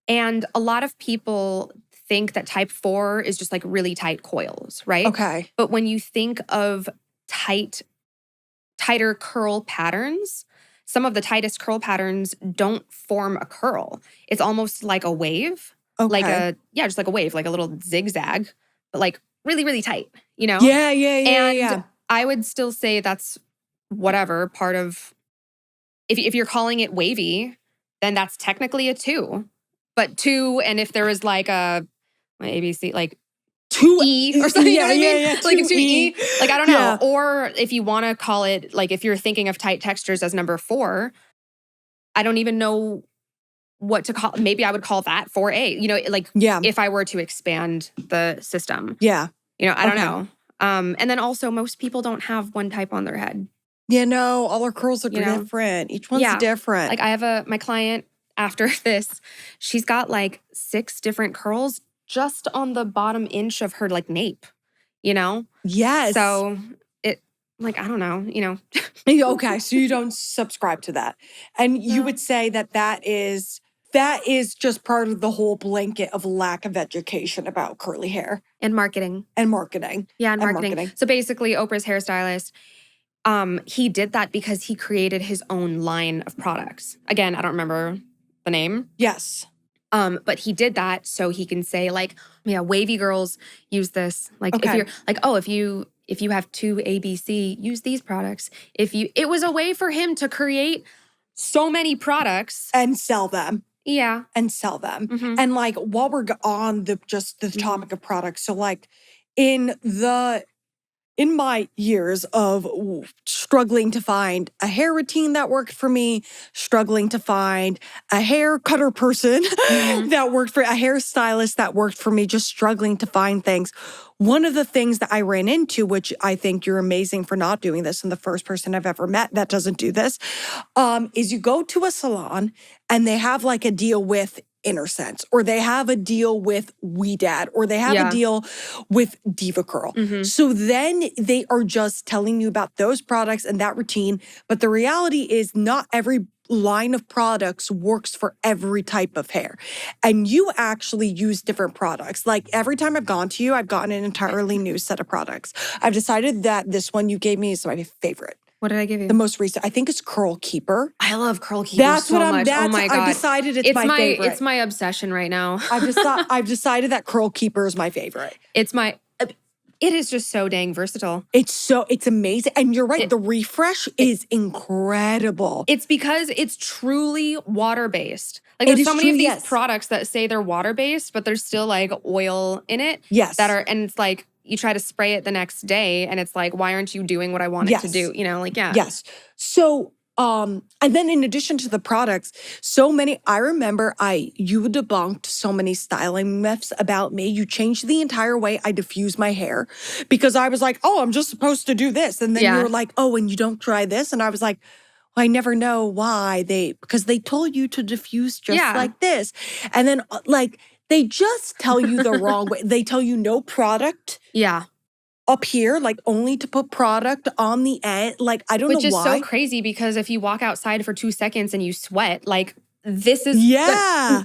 And a lot of people think that type 4 is just really tight coils, right? Okay. But when you think of tighter curl patterns, some of the tightest curl patterns don't form a curl. It's almost like a wave. Okay. Just like a wave, like a little zigzag, but really, really tight, Yeah. And I would still say that's whatever part of, if you're calling it wavy, then that's technically a 2. But 2, and if there was a ABC, 2E or something, you know what I mean? Yeah, A 2E. I don't know. Yeah. Or if you want to call it, if you're thinking of tight textures as number 4, I don't even know what to call. Maybe I would call that 4A. If I were to expand the system. Yeah. I don't know. And then also most people don't have one type on their head. Yeah, no, all our curls are different. Each one's different. I have my client after this, she's got 6 different curls just on the bottom inch of her nape, Yes. So it I don't know, Okay, so you don't subscribe to that. And you would say that is just part of the whole blanket of lack of education about curly hair. And marketing. Yeah, and marketing. So basically, Oprah's hairstylist, he did that because he created his own line of products. Again, I don't remember the name. Yes. But he did that so he can say wavy girls use this. If you're if you have 2 ABC, use these products. It was a way for him to create so many products and sell them. Yeah. And sell them. Mm-hmm. And while we're on the topic of products, so in my years of struggling to find a hair routine that worked for me, struggling to find a hair cutter person that worked for a hairstylist that worked for me, just struggling to find things. One of the things that I ran into, which I think you're amazing for not doing this, and the first person I've ever met that doesn't do this, is you go to a salon and they have a deal with InnerSense, or they have a deal with WeDad, or they have a deal with Diva Curl. Mm-hmm. So then they are just telling you about those products and that routine. But the reality is not every line of products works for every type of hair. And you actually use different products. Every time I've gone to you, I've gotten an entirely new set of products. I've decided that this one you gave me is my favorite. What did I give you? The most recent. I think it's Curl Keeper. I love Curl Keeper so much. Oh my God. I've decided it's my favorite. It's my obsession right now. I've decided that Curl Keeper is my favorite. It is just so dang versatile. It's amazing. And you're right, the refresh is incredible. It's because it's truly water-based. There's so many of these products that say they're water-based, but there's still oil in it. Yes. And it's you try to spray it the next day and it's why aren't you doing what I want it to do? Yes. So, and then in addition to the products, I remember you debunked so many styling myths about me. You changed the entire way I diffuse my hair because I was I'm just supposed to do this. And then you were and you don't try this. And I was I never know why because they told you to diffuse just like this. And then they just tell you the wrong way. They tell you no product. Yeah. Up here, only to put product on the end. I don't know why. Which is so crazy because if you walk outside for 2 seconds and you sweat, this is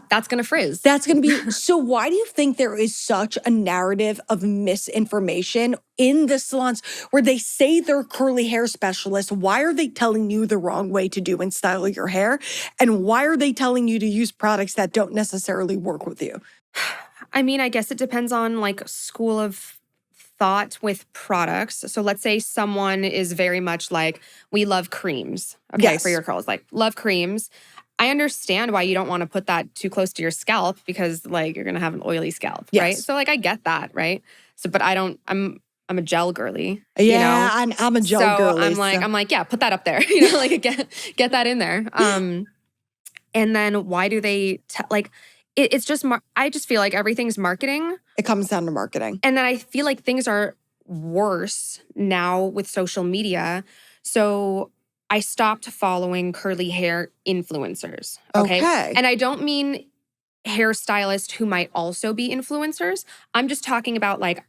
that's going to frizz. That's going to be, so why do you think there is such a narrative of misinformation in the salons where they say they're curly hair specialists? Why are they telling you the wrong way to do and style your hair? And why are they telling you to use products that don't necessarily work with you? I mean, I guess it depends on like school of thought with products. So let's say someone is very much like, we love creams, okay, for your curls, like love creams. I understand why you don't want to put that too close to your scalp because like you're going to have an oily scalp, right? So like I get that, right? So but I'm a gel girly, you know? I'm a gel girly. I'm like, yeah, put that up there. You know, like get that in there. And then why do they like it's just I just feel like everything's marketing. It comes down to marketing. And then I feel like things are worse now with social media. So I stopped following curly hair influencers. Okay. And I don't mean hairstylists who might also be influencers. I'm just talking about like,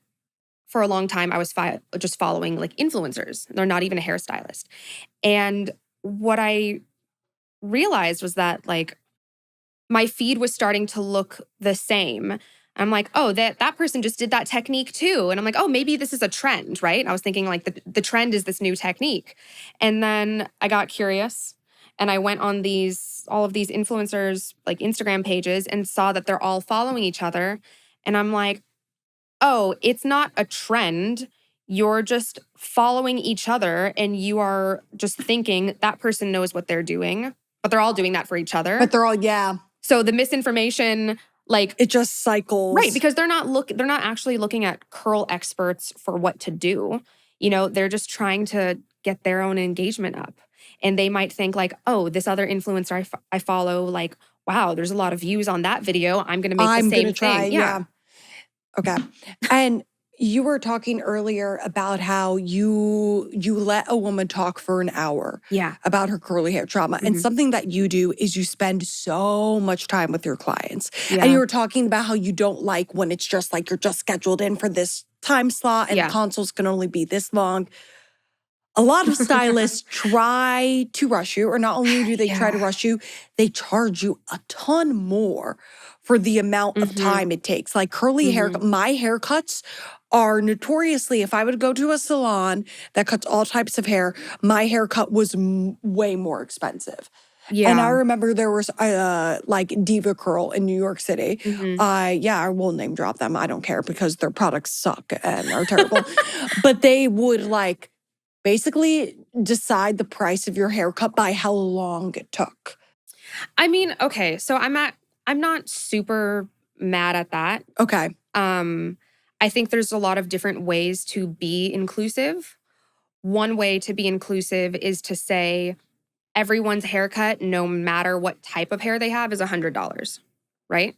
for a long time, I was just following like influencers. They're not even a hairstylist. And what I realized was that like my feed was starting to look the same. I'm like, oh, that person just did that technique too. And I'm like, oh, maybe this is a trend, right? And I was thinking like the trend is this new technique. And then I got curious and I went on all of these influencers like Instagram pages and saw that they're all following each other. And I'm like, oh, it's not a trend. You're just following each other and you are just thinking that person knows what they're doing, but they're all doing that for each other. But they're all, So the misinformation, like it just cycles. Right, because they're not actually looking at curl experts for what to do. You know, they're just trying to get their own engagement up. And they might think like, oh, this other influencer I follow, like, wow, there's a lot of views on that video. I'm going to make the same thing. Yeah. Okay. And you were talking earlier about how you let a woman talk for an hour about her curly hair trauma. And something that you do is you spend so much time with your clients. And you were talking about how you don't like when it's just like you're just scheduled in for this time slot and the consults can only be this long. A lot of stylists try to rush you, or not only do they try to rush you, they charge you a ton more for the amount of time it takes. Like curly hair, my haircuts are notoriously, if I would go to a salon that cuts all types of hair, my haircut was way more expensive. Yeah. And I remember there was like Diva Curl in New York City. I will name drop them. I don't care because their products suck and are terrible. But they would like basically decide the price of your haircut by how long it took. I mean, okay, so I'm not super mad at that. Okay. I think there's a lot of different ways to be inclusive. One way to be inclusive is to say everyone's haircut, no matter what type of hair they have, is $100, right?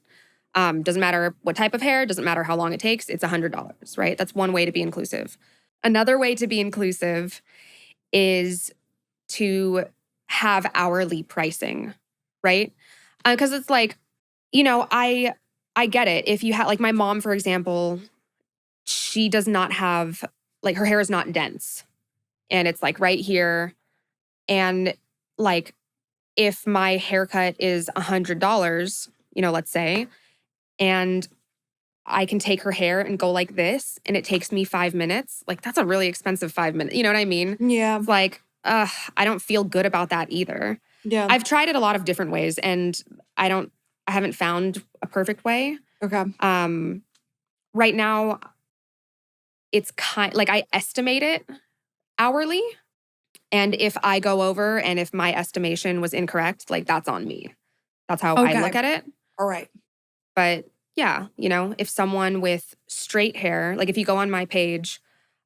Doesn't matter what type of hair, doesn't matter how long it takes, it's $100, right? That's one way to be inclusive. Another way to be inclusive is to have hourly pricing, right? Because it's like, you know, I get it. If you have, like my mom, for example, she does not have, like her hair is not dense. And it's like right here. And like, if my haircut is $100, you know, let's say, and I can take her hair and go like this, and it takes me 5 minutes. Like, that's a really expensive 5 minutes. You know what I mean? Yeah. It's like, I don't feel good about that either. Yeah. I've tried it a lot of different ways, and I haven't found a perfect way. Okay. Right now, it's like I estimate it hourly. And if I go over and if my estimation was incorrect, like that's on me. That's how I look at it. All right. But yeah, you know, if someone with straight hair, like if you go on my page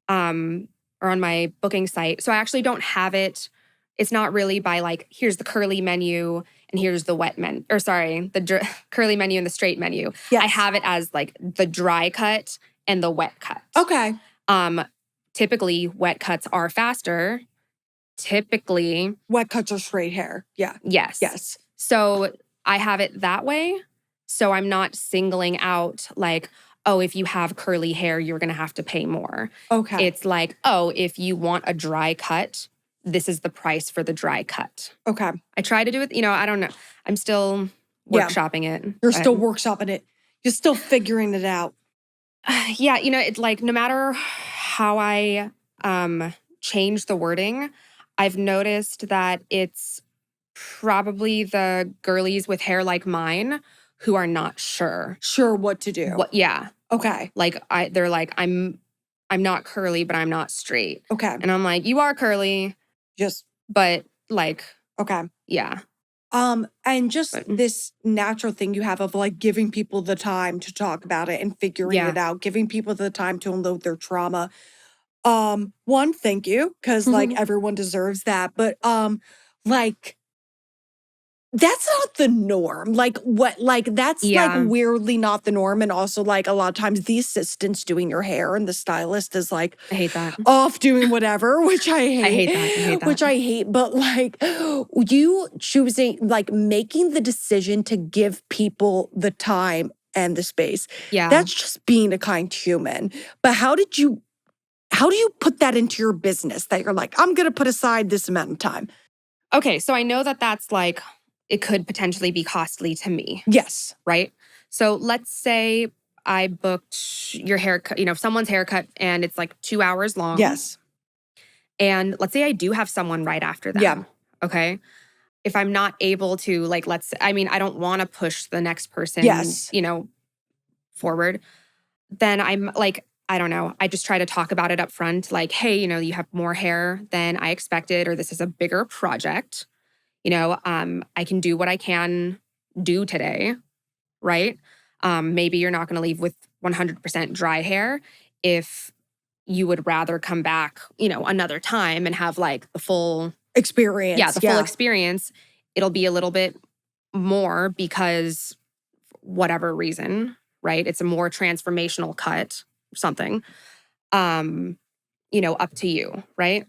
or on my booking site, so I actually don't have it. It's not really by like, here's the curly menu and here's the wet menu, or sorry, the curly menu and the straight menu. Yes. I have it as like the dry cut and the wet cut. Okay. Typically, wet cuts are faster. Typically. Wet cuts are straight hair. Yeah. Yes. Yes. So I have it that way. So I'm not singling out like, oh, if you have curly hair, you're going to have to pay more. Okay. It's like, oh, if you want a dry cut, this is the price for the dry cut. Okay. I try to do it, I don't know. I'm still Yeah. workshopping it. You're but- still workshopping it. You're still figuring it out. Yeah, it's like no matter how I change the wording, I've noticed that it's probably the girlies with hair like mine who are not sure. Sure what to do. Yeah. Okay. Like they're like, I'm not curly, but I'm not straight. Okay. And I'm like, you are curly, Just but like, okay. yeah. And just But- this natural thing you have of like giving people the time to talk about it and figuring Yeah. it out, giving people the time to unload their trauma. One, thank you, because like everyone deserves that. But like that's not the norm. Like that's Yeah. like weirdly not the norm. And also like a lot of times the assistant's doing your hair and the stylist is like I hate that. off doing whatever, which I hate. I hate that. I hate that. Which I hate. But like you choosing, like making the decision to give people the time and the space. Yeah. That's just being a kind human. But how do you put that into your business that you're like, I'm going to put aside this amount of time? Okay, so I know that that's like, it could potentially be costly to me, Yes. right? So let's say I booked your haircut, someone's haircut and it's like 2 hours long. Yes. And let's say I do have someone right after them. Yeah. Okay. If I'm not able to, like, I don't want to push the next person, Yes. forward, then I'm like, I don't know. I just try to talk about it up front. Like, hey, you have more hair than I expected, or this is a bigger project. I can do what I can do today, right? Maybe you're not going to leave with 100% dry hair. If you would rather come back, another time and have like the full Experience. Yeah, the full experience, it'll be a little bit more because whatever reason, right? It's a more transformational cut, something. Up to you, right?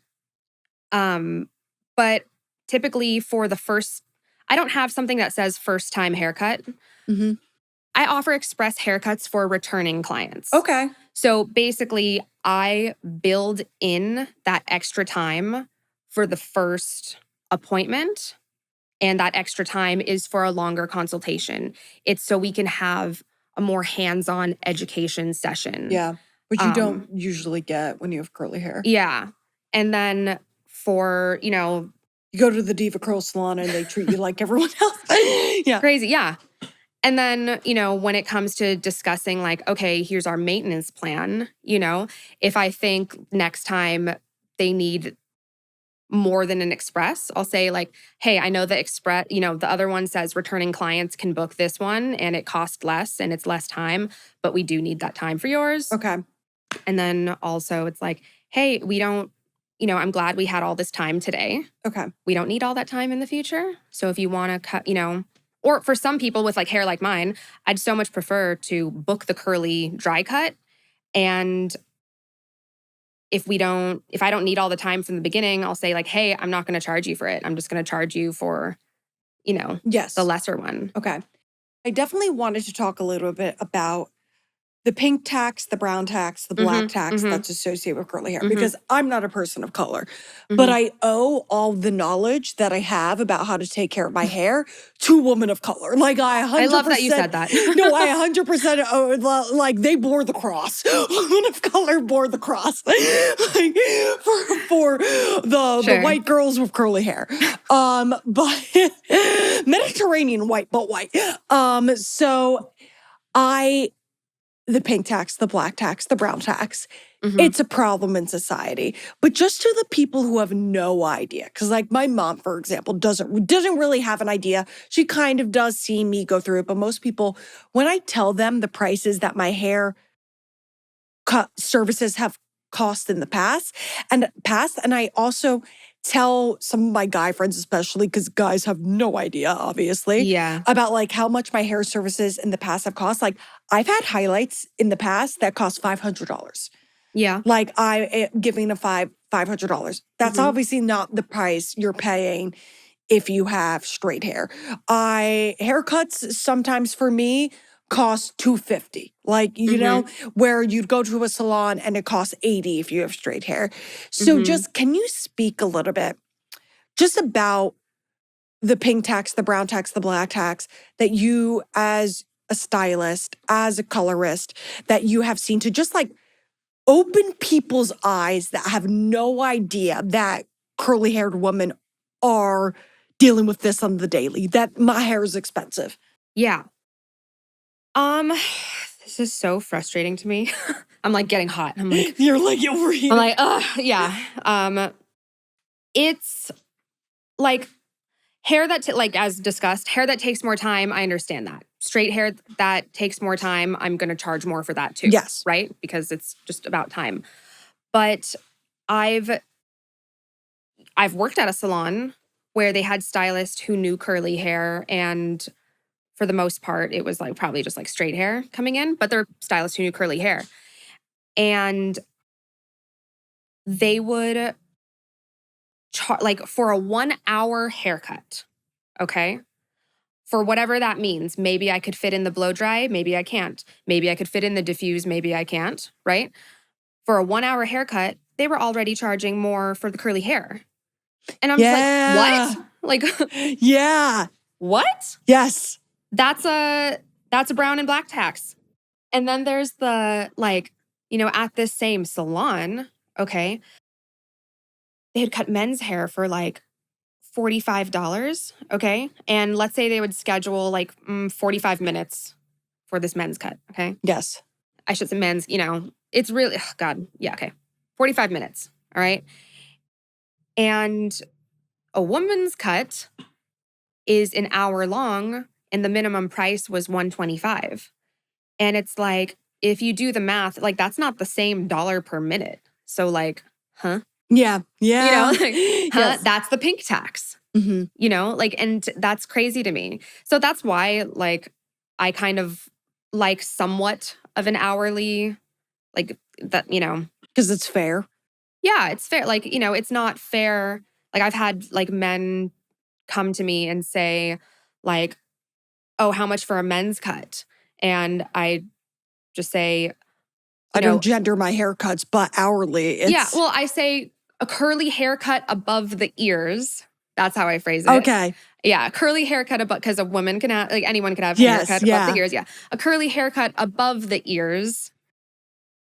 But typically for the first, I don't have something that says first time haircut. Mhm. I offer express haircuts for returning clients. Okay. So basically, I build in that extra time for the first appointment, and that extra time is for a longer consultation. It's so we can have a more hands-on education session. Yeah. Which you don't usually get when you have curly hair. Yeah. And then for, You go to the Diva Curl Salon and they treat you like everyone else. Yeah. crazy, yeah. And then, when it comes to discussing like, okay, here's our maintenance plan, if I think next time they need more than an express, I'll say like, hey, I know the express, the other one says returning clients can book this one and it costs less and it's less time, but we do need that time for yours. Okay. And then also it's like, hey, we don't, I'm glad we had all this time today. Okay. We don't need all that time in the future. So if you want to cut, or for some people with like hair like mine, I'd so much prefer to book the curly dry cut. And if I don't need all the time from the beginning, I'll say like, hey, I'm not going to charge you for it. I'm just going to charge you for, Yes. the lesser one. Okay. I definitely wanted to talk a little bit about the pink tax, the brown tax, the black tax that's associated with curly hair, because I'm not a person of color, but I owe all the knowledge that I have about how to take care of my hair to women of color. Like I 100%. I love that you said that. No, I 100% owe, like they bore the cross. Women of color bore the cross. Like for the white girls with curly hair. But Mediterranean white, but white. So the pink tax, the black tax, the brown tax, it's a problem in society. But just to the people who have no idea, because like my mom, for example, doesn't really have an idea. She kind of does see me go through it, but most people, when I tell them the prices that my hair services have cost in the past, and I also tell some of my guy friends, especially because guys have no idea, obviously, about like how much my hair services in the past have cost. Like I've had highlights in the past that cost $500. Yeah. Like I giving a $500. That's obviously not the price you're paying if you have straight hair. Haircuts sometimes for me costs $250. Like, you know, where you'd go to a salon and it costs $80 if you have straight hair. So just, can you speak a little bit just about the pink tax, the brown tax, the black tax that you as a stylist, as a colorist, that you have seen to just like open people's eyes that have no idea that curly haired women are dealing with this on the daily, that my hair is expensive. Yeah. This is so frustrating to me. I'm like getting hot. I'm like, You're like overheating. I'm like, yeah. It's like hair that, like as discussed, hair that takes more time, I understand that. Straight hair that takes more time, I'm going to charge more for that too. Yes. Right? Because it's just about time. But I've worked at a salon where they had stylists who knew curly hair, and for the most part, it was like probably just like straight hair coming in, but they're stylists who knew curly hair. And they would like for a 1 hour haircut, okay? For whatever that means. Maybe I could fit in the blow dry, maybe I can't. Maybe I could fit in the diffuse, maybe I can't, right? For a 1 hour haircut, they were already charging more for the curly hair. And I'm just like, what? Like, yeah. what? Yes. That's a brown and black tax. And then there's the like, you know, at this same salon, okay, they had cut men's hair for like $45, okay? And let's say they would schedule like 45 minutes for this men's cut, okay? Yes. I should say men's, you know, it's really, oh God, yeah, okay. 45 minutes, all right? And a woman's cut is an hour long and the minimum price was $125. And it's like, if you do the math, like that's not the same dollar per minute. So like, huh? Yeah. Yeah. You know, like, huh? Yes. That's the pink tax. Mm-hmm. You know, like, and that's crazy to me. So that's why, like, I kind of like somewhat of an hourly, like that, you know. Because it's fair. Yeah, it's fair. Like, you know, it's not fair. Like, I've had like men come to me and say, like, oh, how much for a men's cut? And I just say, I don't gender my haircuts, but hourly. yeah, well, I say a curly haircut above the ears. That's how I phrase it. Okay. Yeah, a curly haircut above, because a woman can have, like anyone can have a haircut above the ears. Yeah, a curly haircut above the ears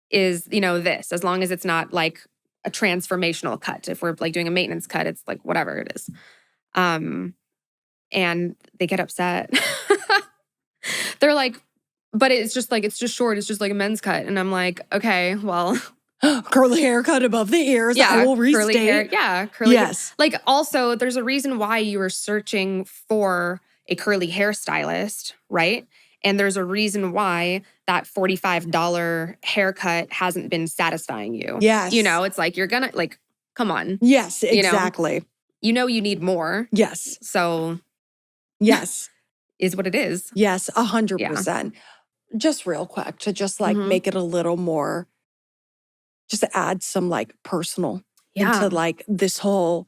is, you know, this, as long as it's not like a transformational cut. If we're like doing a maintenance cut, it's like whatever it is. And they get upset. They're like, but it's just short. It's just like a men's cut. And I'm like, okay, well. Curly haircut above the ears. Yeah, I will restate. Curly hair. Yeah, curly yes. hair. Like also, there's a reason why you are searching for a curly hairstylist, right? And there's a reason why that $45 haircut hasn't been satisfying you. Yes. You know, it's like you're gonna, like, come on. Yes, exactly. You know you need more. Yes. So. Yes. Is what it is. Yes, 100%. Just real quick to just like make it a little more, just to add some like personal into like this whole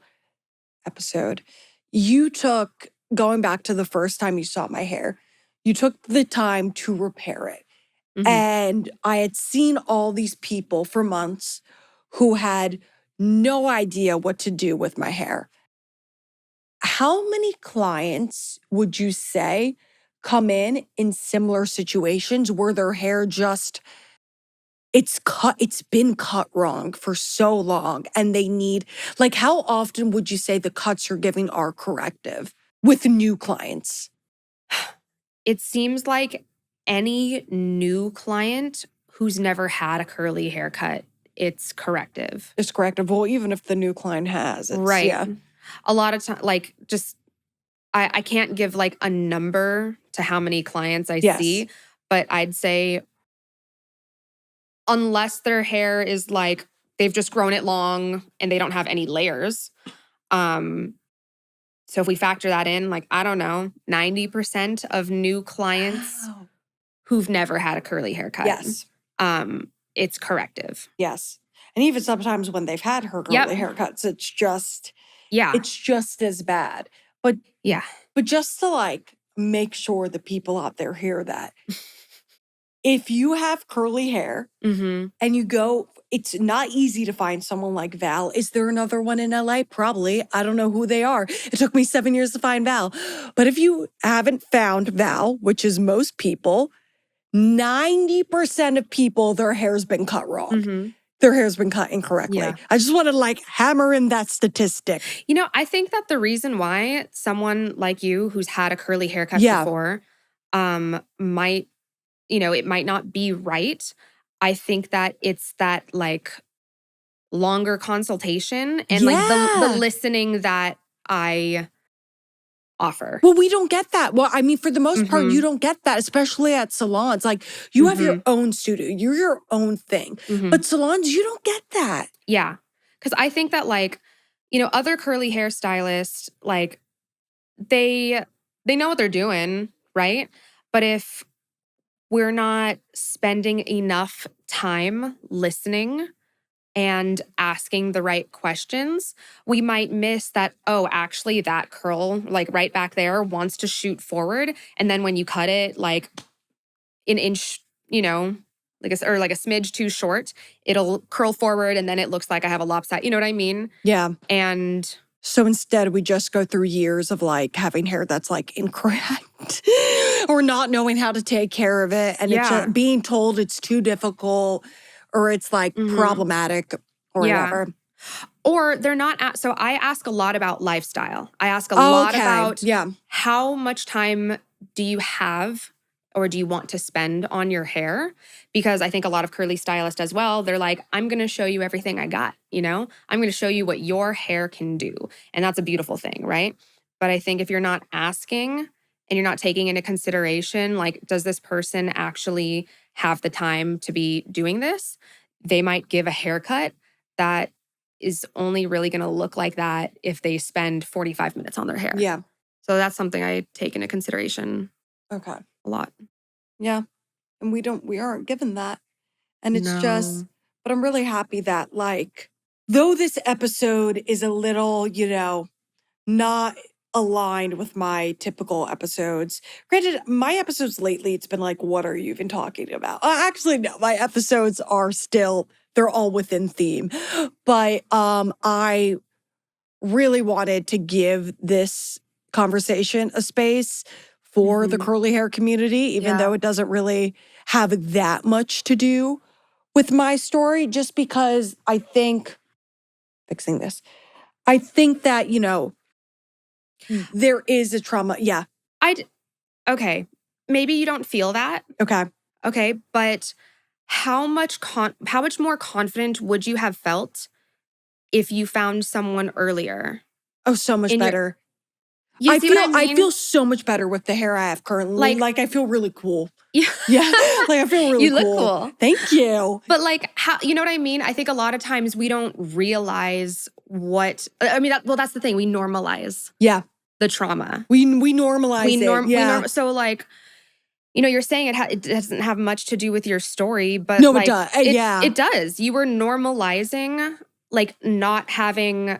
episode. You took, going back to the first time you saw my hair, you took the time to repair it. And I had seen all these people for months who had no idea what to do with my hair. How many clients would you say come in similar situations where their hair just, it's been cut wrong for so long and they need, like how often would you say the cuts you're giving are corrective with new clients? It seems like any new client who's never had a curly haircut, it's corrective. It's corrective. Well, even if the new client has. Right. Yeah. A lot of time, like just, I can't give like a number to how many clients I see, but I'd say unless their hair is like, they've just grown it long and they don't have any layers. So if we factor that in, like, I don't know, 90% of new clients who've never had a curly haircut. Yes. It's corrective. Yes. And even sometimes when they've had her curly haircuts, it's just, it's just as bad. But just to like make sure the people out there hear that. If you have curly hair and you go, it's not easy to find someone like Val. Is there another one in LA? Probably. I don't know who they are. It took me 7 years to find Val. But if you haven't found Val, which is most people, 90% of people, their hair's been cut wrong. Their hair's been cut incorrectly. Yeah. I just want to like hammer in that statistic. You know, I think that the reason why someone like you who's had a curly haircut Yeah. before might, you know, it might not be right. I think that it's that like longer consultation and like the listening that I offer. Well, we don't get that. Well, I mean, for the most part, you don't get that, especially at salons. Like, you have your own studio. You're your own thing. But salons, you don't get that. Yeah. Because I think that like, you know, other curly hairstylists, like, they know what they're doing, right? But if we're not spending enough time listening and asking the right questions, we might miss that, oh, actually that curl, like right back there, wants to shoot forward. And then when you cut it like an inch, you know, like a smidge too short, it'll curl forward and then it looks like I have a lopsided, you know what I mean? Yeah. And so instead, we just go through years of like having hair that's like incorrect or not knowing how to take care of it. And it's just being told it's too difficult or it's like problematic or whatever. Or they're not, so I ask a lot about lifestyle. I ask a lot about how much time do you have or do you want to spend on your hair? Because I think a lot of curly stylists as well, they're like, I'm going to show you everything I got, you know? I'm going to show you what your hair can do. And that's a beautiful thing, right? But I think if you're not asking and you're not taking into consideration, like, does this person actually have the time to be doing this? They might give a haircut that is only really going to look like that if they spend 45 minutes on their hair. Yeah. So that's something I take into consideration. Okay. A lot. Yeah. And we aren't given that. And it's just, but I'm really happy that like, though this episode is a little, you know, not aligned with my typical episodes. Granted, my episodes lately, it's been like, what are you even talking about? Actually, no, my episodes are still, they're all within theme. But I really wanted to give this conversation a space for the curly hair community, even though it doesn't really have that much to do with my story, just because I think, fixing this, I think that, you know, there is a trauma. Yeah. Okay. Maybe you don't feel that. Okay. Okay. But how much more confident would you have felt if you found someone earlier? Oh, so much better. You see what I mean? I feel so much better with the hair I have currently. Like I feel really cool. Yeah. Like I feel really cool. You look cool. Thank you. But like, how, you know what I mean? I think a lot of times we don't realize what, I mean, that's the thing. We normalize the trauma. We normalize it. So like, you know, you're saying it doesn't have much to do with your story, but no, like, it does. It does. You were normalizing like not having,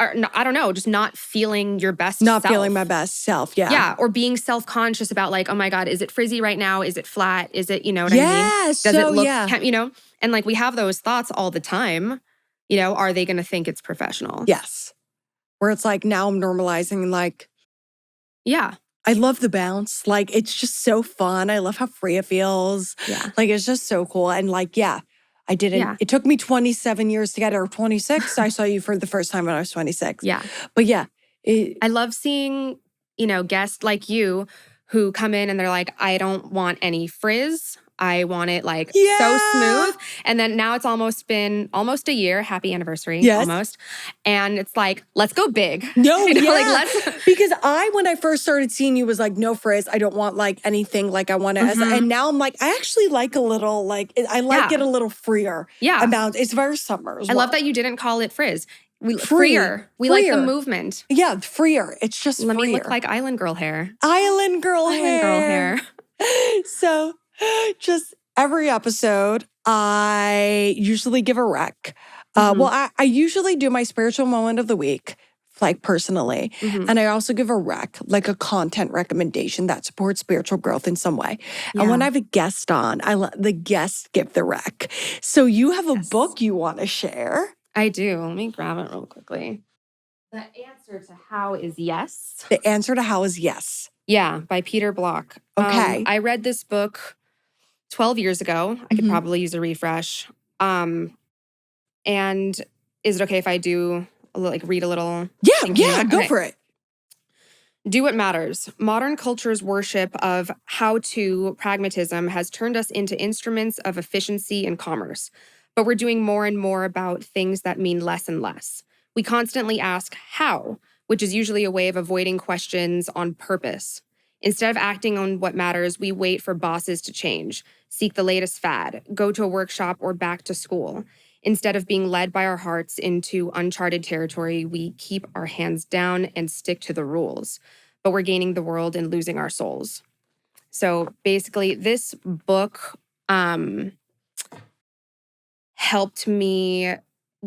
or I don't know, just not feeling your best self. Not feeling my best self, Yeah, or being self-conscious about like, oh my God, is it frizzy right now? Is it flat? Is it, you know what I mean? Does it look, you know? And like we have those thoughts all the time. You know, are they going to think it's professional? Yes. Where it's like now I'm normalizing like, I love the bounce. Like it's just so fun. I love how free it feels. Yeah. Like it's just so cool. And like, I didn't, it took me 27 years to get it, or 26. I saw you for the first time when I was 26. Yeah. But I love seeing, you know, guests like you who come in and they're like, I don't want any frizz. I want it like so smooth. And then now it's almost been almost a year. Happy anniversary. Almost. And it's like, let's go big. No, you know, like let's. Because when I first started seeing you was like, no frizz. I don't want like anything like I want to. And now I'm like, I actually like a little, like, I like it a little freer. Yeah. About, it's very summer as well. I love that you didn't call it frizz. Freer. We like the movement. Yeah, freer. It's just Let me look like island girl hair. Island girl hair. So just every episode, I usually give a rec. Well, I usually do my spiritual moment of the week like personally. Mhm. And I also give a rec, like a content recommendation that supports spiritual growth in some way. And when I have a guest on, I let the guest give the rec. So you have a Yes. book you want to share. I do. Let me grab it real quickly. The answer to how is yes. The answer to how is yes. Yeah, by Peter Block. Okay. I read this book 12 years ago. I could Mhm. probably use a refresh. And is it okay if I do read a little? Yeah, go for it. Do what matters. Modern culture's worship of how-to pragmatism has turned us into instruments of efficiency and commerce. But we're doing more and more about things that mean less and less. We constantly ask how, which is usually a way of avoiding questions on purpose. Instead of acting on what matters, we wait for bosses to change, seek the latest fad, go to a workshop or back to school. Instead of being led by our hearts into uncharted territory, we keep our hands down and stick to the rules. But we're gaining the world and losing our souls. So basically, this book helped me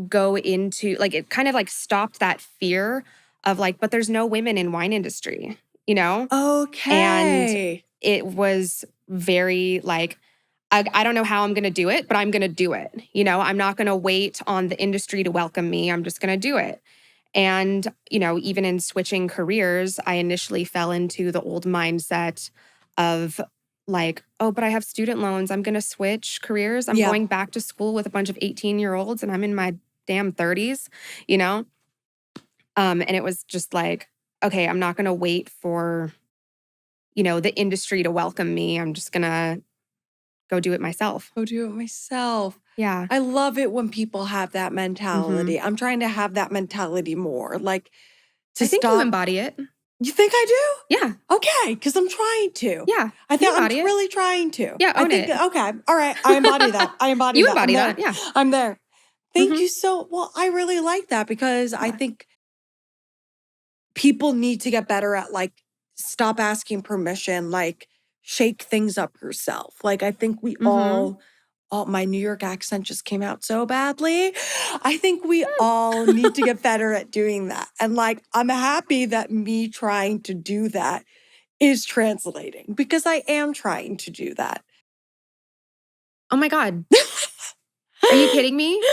go into, it kind of stopped that fear of but there's no women in wine industry, you know? Okay. And it was very I don't know how I'm going to do it, but I'm going to do it. You know, I'm not going to wait on the industry to welcome me. I'm just going to do it. And, even in switching careers, I initially fell into the old mindset of oh, but I have student loans. I'm going to switch careers. I'm going back to school with a bunch of 18-year-olds and I'm in my damn 30s, you know? And it was just okay, I'm not going to wait for, the industry to welcome me. I'm just going to go do it myself. Go do it myself. Yeah. I love it when people have that mentality. I'm trying to have that mentality more. I think you embody it. You think I do? Yeah. Okay, because I'm trying to. Yeah. I think I'm really trying to. Yeah, I own think, it. Okay, all right. I embody that. I embody You that. embody that, yeah. I'm there. Thank you well, I really like that because I think people need to get better at stop asking permission, shake things up yourself. I think we all, my New York accent just came out so badly. I think we all need to get better at doing that. And I'm happy that me trying to do that is translating because I am trying to do that. Oh my God. Are you kidding me?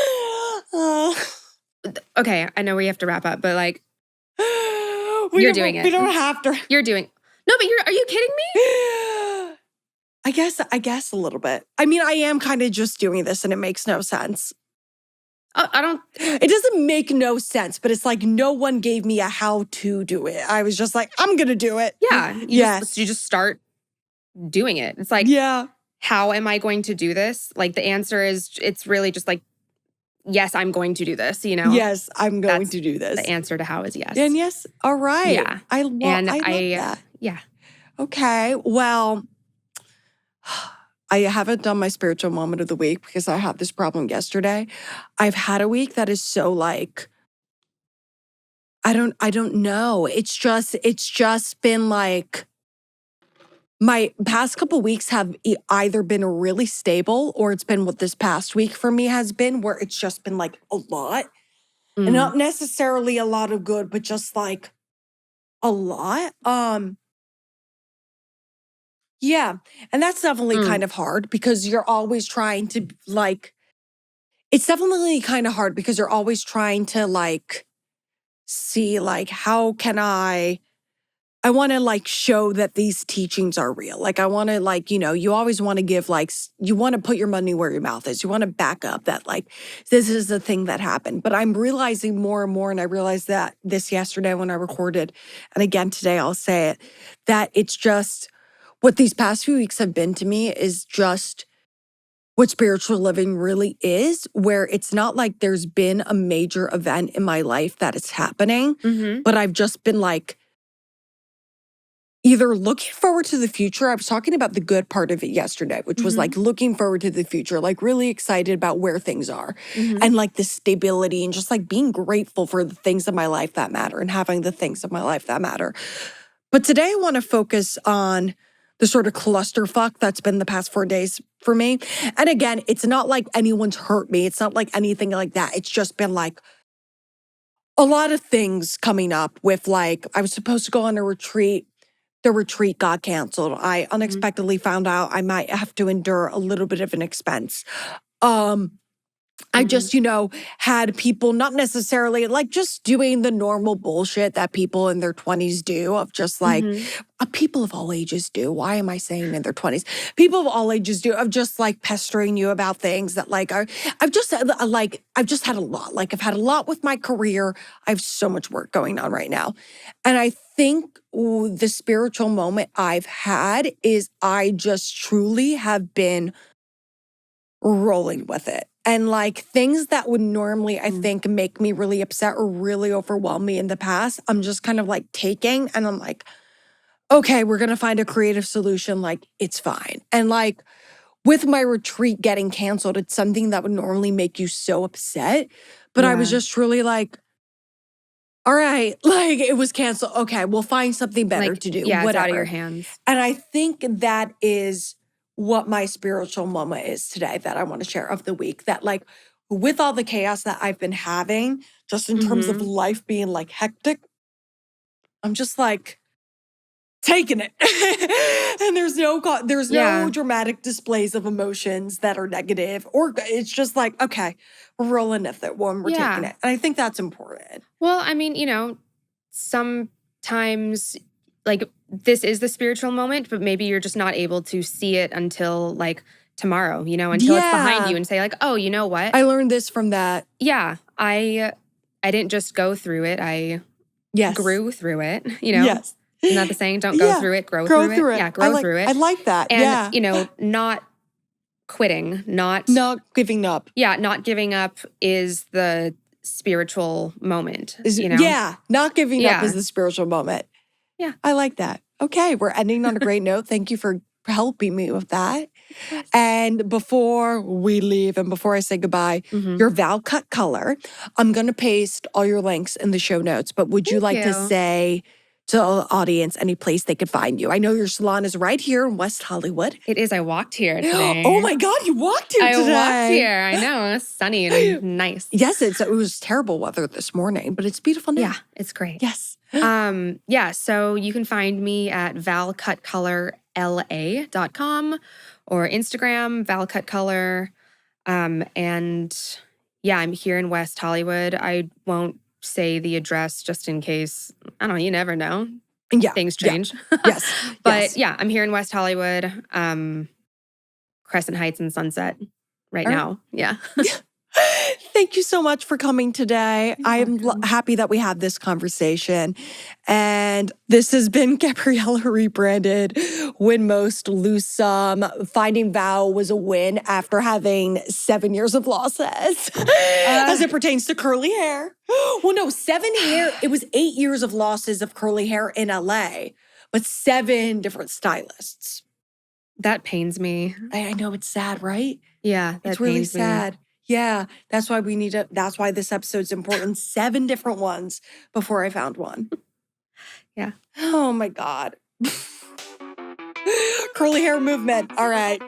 Okay, I know we have to wrap up, but you're doing it. We don't have to. You're doing. No, but are you kidding me? I guess a little bit. I mean, I am kind of just doing this and it makes no sense. I don't. It doesn't make no sense, but it's no one gave me a how to do it. I was just I'm going to do it. Yeah. You just start doing it. It's how am I going to do this? The answer is, it's really just yes, I'm going to do this, Yes, I'm going to do this. The answer to how is yes. And yes, all right. Yeah. I love that. Yeah. Okay, well, I haven't done my spiritual moment of the week because I had this problem yesterday. I've had a week that is so I don't know. It's just been my past couple weeks have either been really stable or it's been what this past week for me has been, where it's just been a lot. And not necessarily a lot of good, but just a lot. Yeah. And that's definitely kind of hard because you're always trying to it's definitely kind of hard because you're always trying to see how can I want to show that these teachings are real. I want to you always want to give you want to put your money where your mouth is. You want to back up that this is the thing that happened. But I'm realizing more and more, and I realized that this yesterday when I recorded, and again today I'll say it, that it's just what these past few weeks have been to me is just what spiritual living really is, where it's not there's been a major event in my life that is happening, but I've just been either looking forward to the future. I was talking about the good part of it yesterday, which was looking forward to the future, really excited about where things are and the stability and just being grateful for the things in my life that matter and having the things in my life that matter. But today I want to focus on the sort of clusterfuck that's been the past 4 days for me. And again, it's not anyone's hurt me. It's not anything like that. It's just been a lot of things coming up with like, I was supposed to go on a retreat. The retreat got canceled. I unexpectedly found out I might have to endure a little bit of an expense. I just, had people not necessarily like just doing the normal bullshit that people in their 20s do of just like, people of all ages do. Why am I saying in their 20s? People of all ages do of just like pestering you about things that like I've just had a lot. Like I've had a lot with my career. I have so much work going on right now. And I think the spiritual moment I've had is I just truly have been rolling with it. And like things that would normally, I think, make me really upset or really overwhelm me in the past, I'm just kind of like taking and I'm like, okay, we're going to find a creative solution. Like, it's fine. And like with my retreat getting canceled, it's something that would normally make you so upset. But I was just truly like, all right, like it was canceled. Okay, we'll find something better to do. Yeah, whatever. It's out of your hands. And I think that is what my spiritual moment is today that I want to share of the week. That like with all the chaos that I've been having, just in terms of life being like hectic, I'm just like taking it. And there's no dramatic displays of emotions that are negative, or it's just like, okay, we're rolling with it when we're taking it. And I think that's important. Well, I mean, sometimes like this is the spiritual moment, but maybe you're just not able to see it until like tomorrow, until it's behind you and say like, oh, you know what? I learned this from that. Yeah, I didn't just go through it. I grew through it, Yes. Isn't that the saying? Don't go through it, grow through it. Yeah, grow through it. I like that. And, not quitting, not giving up. Yeah, not giving up is the spiritual moment, Yeah, not giving up is the spiritual moment. Yeah. I like that. Okay, we're ending on a great note. Thank you for helping me with that. And before we leave and before I say goodbye, your ValCutColor, I'm going to paste all your links in the show notes, but would you like to say to the audience any place they could find you? I know your salon is right here in West Hollywood. It is. I walked here today. Oh my God, you walked here today. I walked here. I know. It's sunny and nice. Yes, it was terrible weather this morning, but it's beautiful now. Yeah, it's great. Yes. So you can find me at valcutcolorla.com or Instagram, ValCutColor. And yeah, I'm here in West Hollywood. I won't say the address just in case, I don't know, you never know. Yeah. Things change. Yeah. Yes. But yeah, I'm here in West Hollywood, Crescent Heights and Sunset right now. Yeah. Thank you so much for coming today. I am happy that we had this conversation. And this has been Gabriella Rebranded. Win most, lose some. Finding Val was a win after having 7 years of losses as it pertains to curly hair. Well, no, 7 years. It was 8 years of losses of curly hair in LA, but 7 different stylists. That pains me. I know, it's sad, right? Yeah, it's really sad. Yeah, that's why that's why this episode's important. 7 different ones before I found one. Yeah. Oh my God. Curly hair movement. All right.